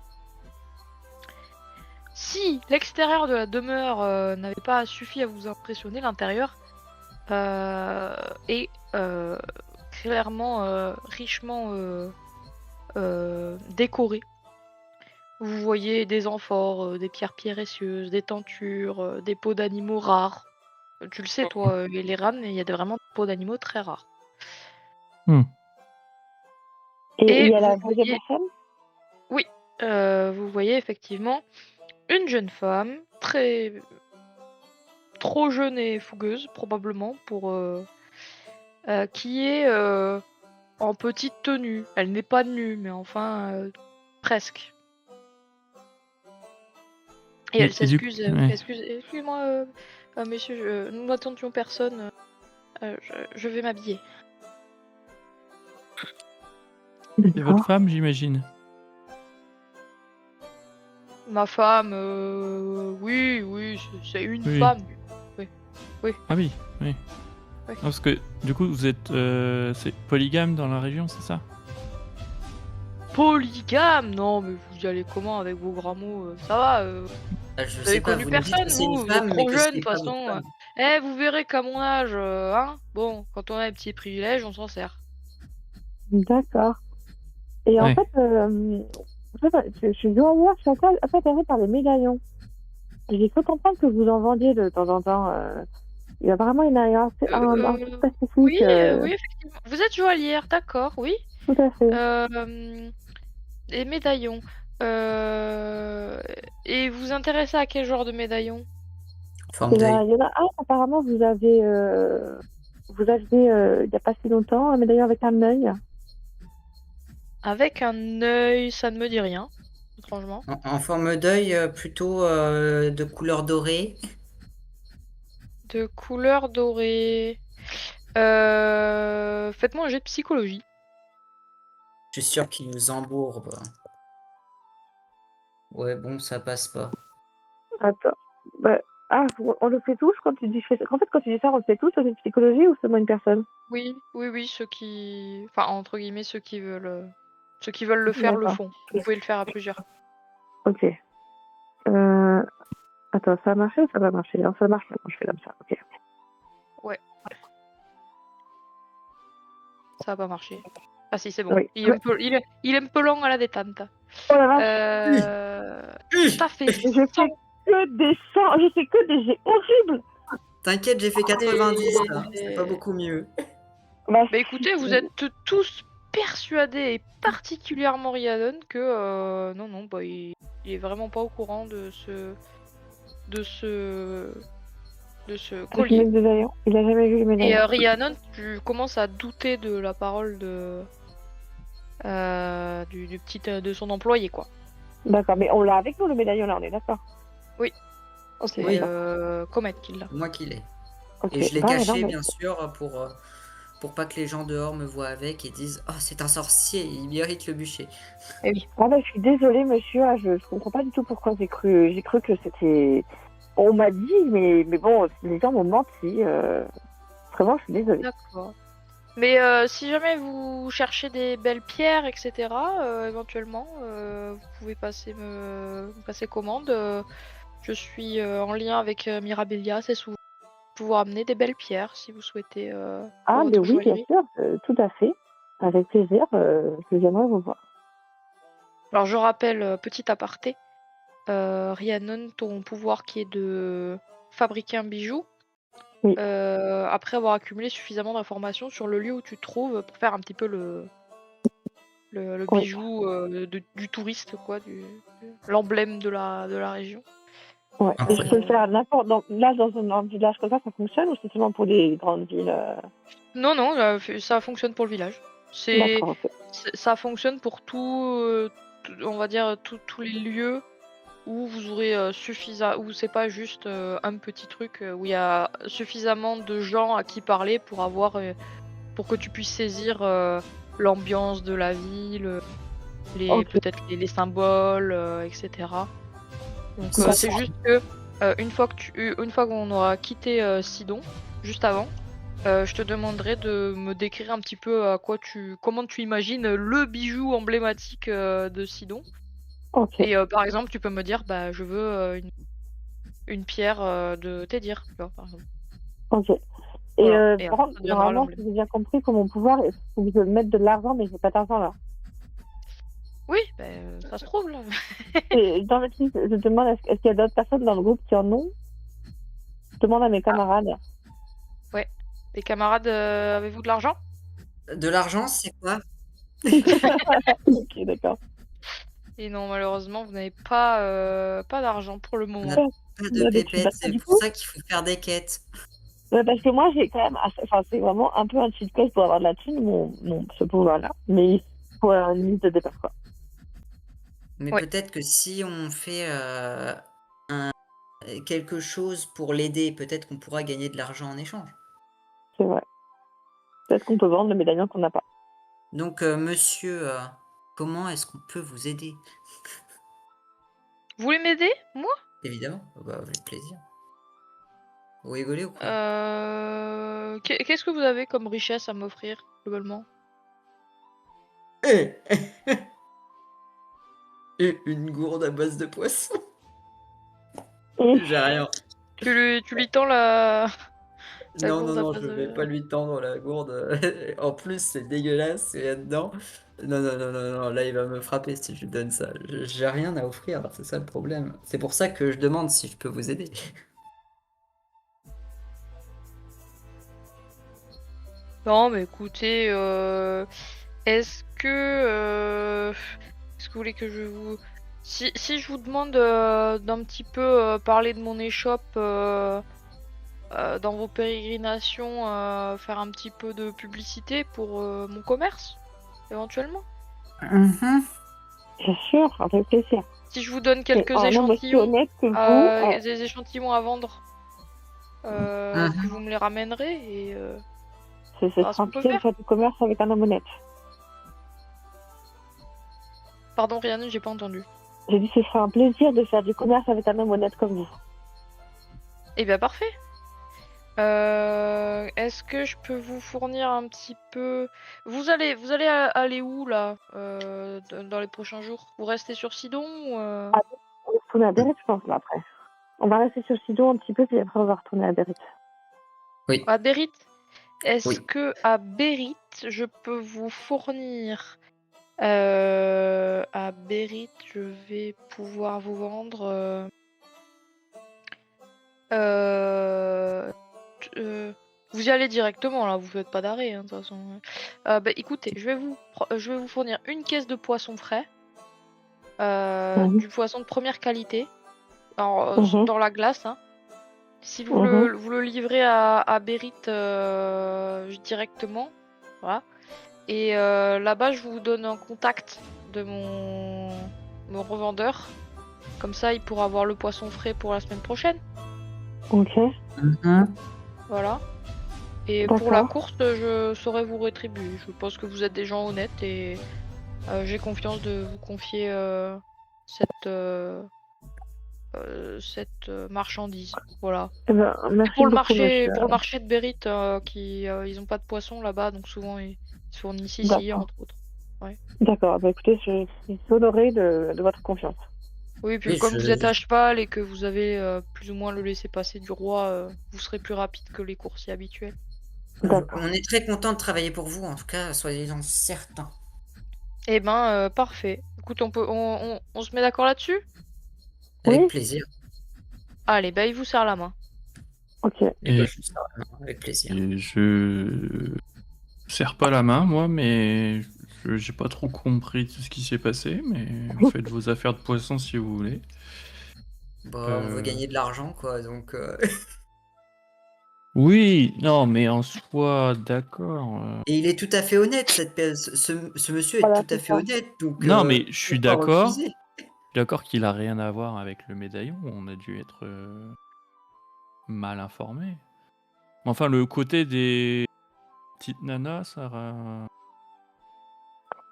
Si l'extérieur de la demeure n'avait pas suffi à vous impressionner, l'intérieur est clairement richement décoré. Vous voyez des amphores, des pierres précieuses, des tentures, des peaux d'animaux rares. Tu le sais toi, les rames, il y a vraiment des peaux d'animaux très rares. Et il y a vous la voyez- deuxième personne? Oui, vous voyez effectivement une jeune femme, trop jeune et fougueuse, probablement, qui est en petite tenue. Elle n'est pas nue, mais enfin, presque. Et elle s'excuse. ouais. Excusez-moi, messieurs, nous n'attendions personne. Je vais m'habiller. C'est votre femme, j'imagine. Ma femme, oui, c'est une Oui. femme. Ah oui. Oui. Non, parce que du coup, vous êtes c'est polygame dans la région, c'est ça? Polygame? Non, mais vous y allez comment avec vos grands mots? Ça va, Je vous avez sais pas, connu vous nous dites personne, que c'est une vous êtes femme, mais trop que jeune, de c'est toute pas votre façon. femme. Vous verrez qu'à mon âge, hein, bon, quand on a un petit privilège, on s'en sert. D'accord. Et en Ouais. fait, je dois avouer, je suis un peu intéressée par les médaillons. J'ai cru comprendre que vous en vendiez de temps en temps. Il y a vraiment un truc Oui, spécifique. oui, effectivement. Vous êtes joaillière, d'accord, oui. Tout à fait. Les médaillons. Et vous intéressez à quel genre de médaillon? Forme Il y d'œil. en a un, apparemment, vous aviez, il n'y a pas si longtemps, un médaillon avec un œil. Avec un œil, ça ne me dit rien, étrangement. En forme d'œil, plutôt de couleur dorée. De couleur dorée. Faites-moi un jet de psychologie. Je suis sûr qu'il nous embourbe. Ouais, bon, ça passe pas. Attends. On le fait tous quand tu dis. En fait, quand tu dis ça, on le fait tous, c'est une psychologie ou seulement une personne? Oui, ceux qui... Enfin, entre guillemets, ceux qui veulent le faire le D'accord. font. Vous pouvez le faire à plusieurs. Ok. Attends, ça a marché ou ça va marcher? Non, ça marche pas quand je fais comme ça. Ok. Ça va pas marcher. Ah si, c'est bon. Oui. Il est un peu long à la détente. Oh la vache. Ça fait Je 100. fais que des 100. Je fais que des jets horribles. T'inquiète, j'ai fait 90 là. Et- C'est pas beaucoup mieux. Bah, Bah écoutez, vous êtes tous persuadés, et particulièrement Rhiannon, que non, bah il est vraiment pas au courant de ce je collier. mets des médaillons. Il a jamais vu les Et médaillons. Rhiannon, tu commences à douter de la parole de de son employé, quoi. D'accord, mais on l'a avec nous le médaillon là, on est d'accord? Oui. Ok, C'est d'accord. Comet qui l'a. Moi qui l'ai. Ok. Et je l'ai Non, mais caché, non, mais- bien sûr, pour pas que les gens dehors me voient avec et disent « Oh, c'est un sorcier, il mérite le bûcher. Eh oui. Ah bah, je suis désolée, monsieur. Je comprends pas du tout pourquoi j'ai cru que c'était. On m'a dit, mais bon, les gens m'ont menti. Vraiment, je suis désolée. D'accord. Mais si jamais vous cherchez des belles pierres, etc., éventuellement, vous pouvez me passer commande. Je suis en lien avec Mirabilia, c'est souvent pouvoir amener des belles pierres si vous souhaitez pour Ah, mais votre oui, bien joaillerie. sûr, tout à fait. Avec plaisir, je viendrai vous voir. Alors je rappelle, petit aparté, Rhiannon, ton pouvoir qui est de fabriquer un bijou, Oui. après avoir accumulé suffisamment d'informations sur le lieu où tu te trouves pour faire un petit peu le Oui. bijou du touriste, quoi, l'emblème de la région. Ouais. Et je peux le Incroyable. faire n'importe. Là, dans un village comme ça fonctionne ou c'est seulement pour les grandes villes? Non, ça fonctionne pour le village. D'accord, ok. Ça fonctionne pour on va dire, tous les lieux où vous aurez où c'est pas juste un petit truc où il y a suffisamment de gens à qui parler pour que tu puisses saisir l'ambiance de la ville, Ok. peut-être les symboles, etc. Donc Ça, c'est juste que une fois qu'on aura quitté Sidon, juste avant, je te demanderai de me décrire un petit peu comment tu imagines le bijou emblématique de Sidon. Ok. Et par exemple, tu peux me dire, bah je veux une pierre de Tédir, tu vois, par exemple. Ok. Et Voilà. Et par après, contre, ça deviendra normalement, l'emblème. si j'ai bien compris, pour mon pouvoir, il faut que je mette de l'argent, mais j'ai pas d'argent là. Oui, ça se trouve là. Et dans le truc, je demande est-ce qu'il y a d'autres personnes dans le groupe qui en ont? Je demande à mes camarades. Les camarades, avez-vous de l'argent? De l'argent, c'est quoi? Ok, d'accord. Et non, malheureusement, vous n'avez pas d'argent pour le On moment. n'a pas de Bah, pépettes, bah, c'est du pour coup, ça qu'il faut faire des quêtes. parce que moi, j'ai quand même. Enfin, c'est vraiment un peu un cheat code pour avoir de la thune, ce pouvoir-là. Mais il faut une liste de départ, quoi. Mais Ouais. peut-être que si on fait quelque chose pour l'aider, peut-être qu'on pourra gagner de l'argent en échange. C'est vrai. Peut-être qu'on peut vendre le médaillon qu'on n'a pas. Donc, monsieur, comment est-ce qu'on peut vous aider? Vous voulez m'aider, moi? Évidemment, bah, avec plaisir. Vous rigolez ou quoi? Qu'est-ce que vous avez comme richesse à m'offrir, globalement? Eh Et une gourde à base de poisson. Et J'ai rien. Tu lui tends la Non, non, gourde à non, base je vais pas de... lui tendre la gourde. En plus, c'est dégueulasse, il y a dedans. Non, non, non, non, non, là, il va me frapper si je lui donne ça. J'ai rien à offrir, c'est ça le problème. C'est pour ça que je demande si je peux vous aider. Non, mais écoutez, est-ce que... est-ce que vous voulez que je vous... Si je vous demande d'un petit peu parler de mon échoppe dans vos pérégrinations, faire un petit peu de publicité pour mon commerce, éventuellement? bien sûr, avec plaisir. Si je vous donne Et quelques un homme aussi échantillons, honnête que vous, des échantillons à vendre, puis vous me les ramènerez et ce ah, sera ce un qu'on peut plaisir de faire. faire du commerce avec un homme honnête. Pardon, Rhiannon, j'ai pas entendu. J'ai dit ce sera un plaisir de faire du commerce avec un homme honnête comme vous. Eh bien, parfait. Est-ce que je peux vous fournir un petit peu... Vous allez aller où, là, dans les prochains jours? Vous restez sur Sidon ou... On va retourner à Bérite, je pense, là, après. On va rester sur Sidon un petit peu, puis après on va retourner à Bérite. À Bérite? Est-ce Oui. que à Bérite, je peux vous fournir... à Bérite, je vais pouvoir vous vendre... vous y allez directement là, vous faites pas d'arrêt hein, de toute façon. Bah écoutez, je vais vous fournir une caisse de poisson frais, du poisson de première qualité, alors, dans la glace. Hein. Si vous le livrez à Bérite directement, voilà. Et là-bas, je vous donne un contact de mon revendeur. Comme ça, il pourra avoir le poisson frais pour la semaine prochaine. Ok. Voilà. Et pour la course, je saurai vous rétribuer. Je pense que vous êtes des gens honnêtes et j'ai confiance de vous confier cette marchandise. Voilà. Eh ben, merci Pour le beaucoup, monsieur. marché de Bérite, ils ont pas de poisson là-bas, donc souvent ils se fournissent ici, D'accord. entre autres. D'accord, bah écoutez, je suis honorée de votre confiance. Oui, puis Oui, comme vous êtes à cheval et que vous avez plus ou moins le laissez-passer du roi, vous serez plus rapide que les coursiers habituels. D'accord. On est très content de travailler pour vous, en tout cas, soyez-en certains. Eh ben, parfait. Écoute, on se met d'accord là-dessus? Avec Oui. plaisir. Allez, bah il vous serre la main. Ok. Et je vous sers la main, avec plaisir. Et je serre pas la main, moi, mais j'ai pas trop compris tout ce qui s'est passé, mais vous faites vos affaires de poisson si vous voulez. Bon, on veut gagner de l'argent, quoi, donc... Oui, non, mais en soi, d'accord. Et il est tout à fait honnête, ce monsieur est Voilà, tout à c'est fait ça. honnête, donc... Non, mais je suis pourquoi d'accord. refuser? Je suis d'accord qu'il a rien à voir avec le médaillon. On a dû être mal informé. Enfin, le côté des petites nanas, ça.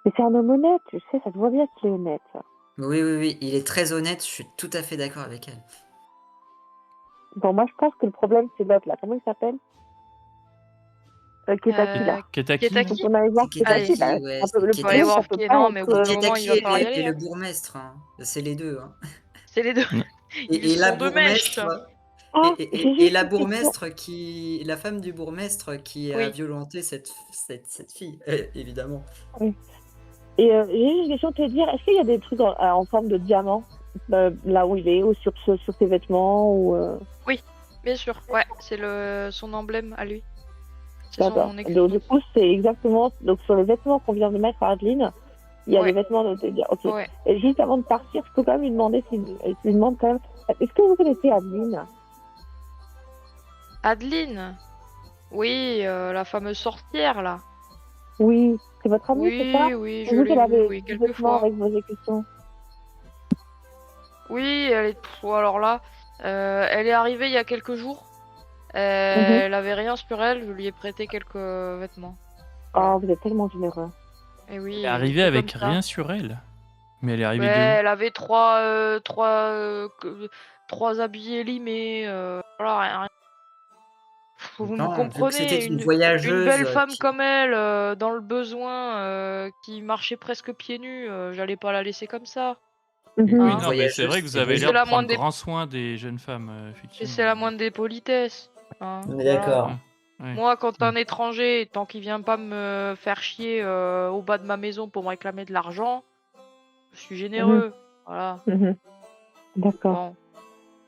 Mais c'est un homme honnête, tu sais, ça te voit bien qu'il est honnête. Oui, oui, oui, il est très honnête, je suis tout à fait d'accord avec elle. Bon, moi, je pense que le problème, c'est l'autre, là. Comment il s'appelle Ketaki, là. Ketaki. Ketaki. Donc, on allait voir C'est Ketaki, Ketaki, là. ouais, Un peu, c'est le Ketaki. On va aller problème, voir ça peut qui est... pas Non, mais au bout être... d'un moment, il Ketaki va falloir y aller. et le Hein. bourgmestre, hein. C'est les deux. Hein. C'est les deux. Ils Et la sont deux mèches. bourgmestre... Ah, Et j'ai juste la une question. bourgmestre qui... La femme du bourgmestre qui a Oui. violenté cette fille, évidemment. Et j'ai juste une question à te dire, est-ce qu'il y a des trucs en forme de diamant là où il est, ou sur ses vêtements ou Bien sûr. Ouais, c'est son emblème à lui. C'est D'accord. son écrit. Donc, du coup, c'est exactement... Donc, sur les vêtements qu'on vient de mettre à Adeline, il y a Ouais. les vêtements de... Ok. Ouais. Et juste avant de partir, je peux quand même lui demander je lui demande quand même, est-ce que vous connaissez Adeline? Adeline. Oui, la fameuse sorcière là. Oui, c'est votre amie, c'est ça? Oui, J'ai je vu l'ai qu'elle avait vue, oui, des quelques vêtements fois. avec vos écussons. Oui, elle est. Alors là, elle est arrivée il y a quelques jours. Elle avait rien sur elle, je lui ai prêté quelques vêtements. Oh, vous êtes tellement généreux. Et oui. Elle est arrivée c'est avec comme ça. rien sur elle. Mais elle est arrivée Ouais, de elle avait trois habillés limés. Voilà, rien. vous me Non, vu que comprenez, c'était une une voyageuse belle femme qui- comme elle, dans le besoin, qui marchait presque pieds nus, j'allais pas la laisser comme ça. Oui, Mhm. Hein non, mais c'est voyageuse, vrai que vous c'est avez C'est l'air de la prendre moindre des grand soin des jeunes femmes, et effectivement. c'est la moindre des politesses, hein, On est voilà. d'accord. Ouais. Moi, quand un Ouais. étranger, tant qu'il vient pas me faire chier, au bas de ma maison pour me réclamer de l'argent, je suis généreux, voilà. Mhm. D'accord. Bon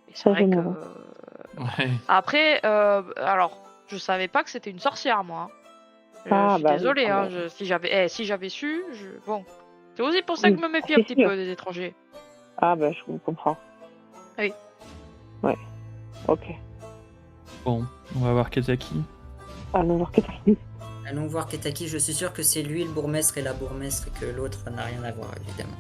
et c'est Très vrai que généreux. Ouais. après, alors, je savais pas que c'était une sorcière moi, hein. Je Ah, suis bah oui, désolée, ah hein, bah. si j'avais su, bon. C'est aussi pour ça que Oui, je me méfie un c'est petit sûr. peu des étrangers. Ah, bah, je vous comprends. Oui. Ouais. Ok. Bon, on va voir Kataki. Allons voir que t'as dit. Allons voir Ketaki, je suis sûr que c'est lui le bourgmestre et la bourgmestre et que l'autre n'a rien à voir, évidemment.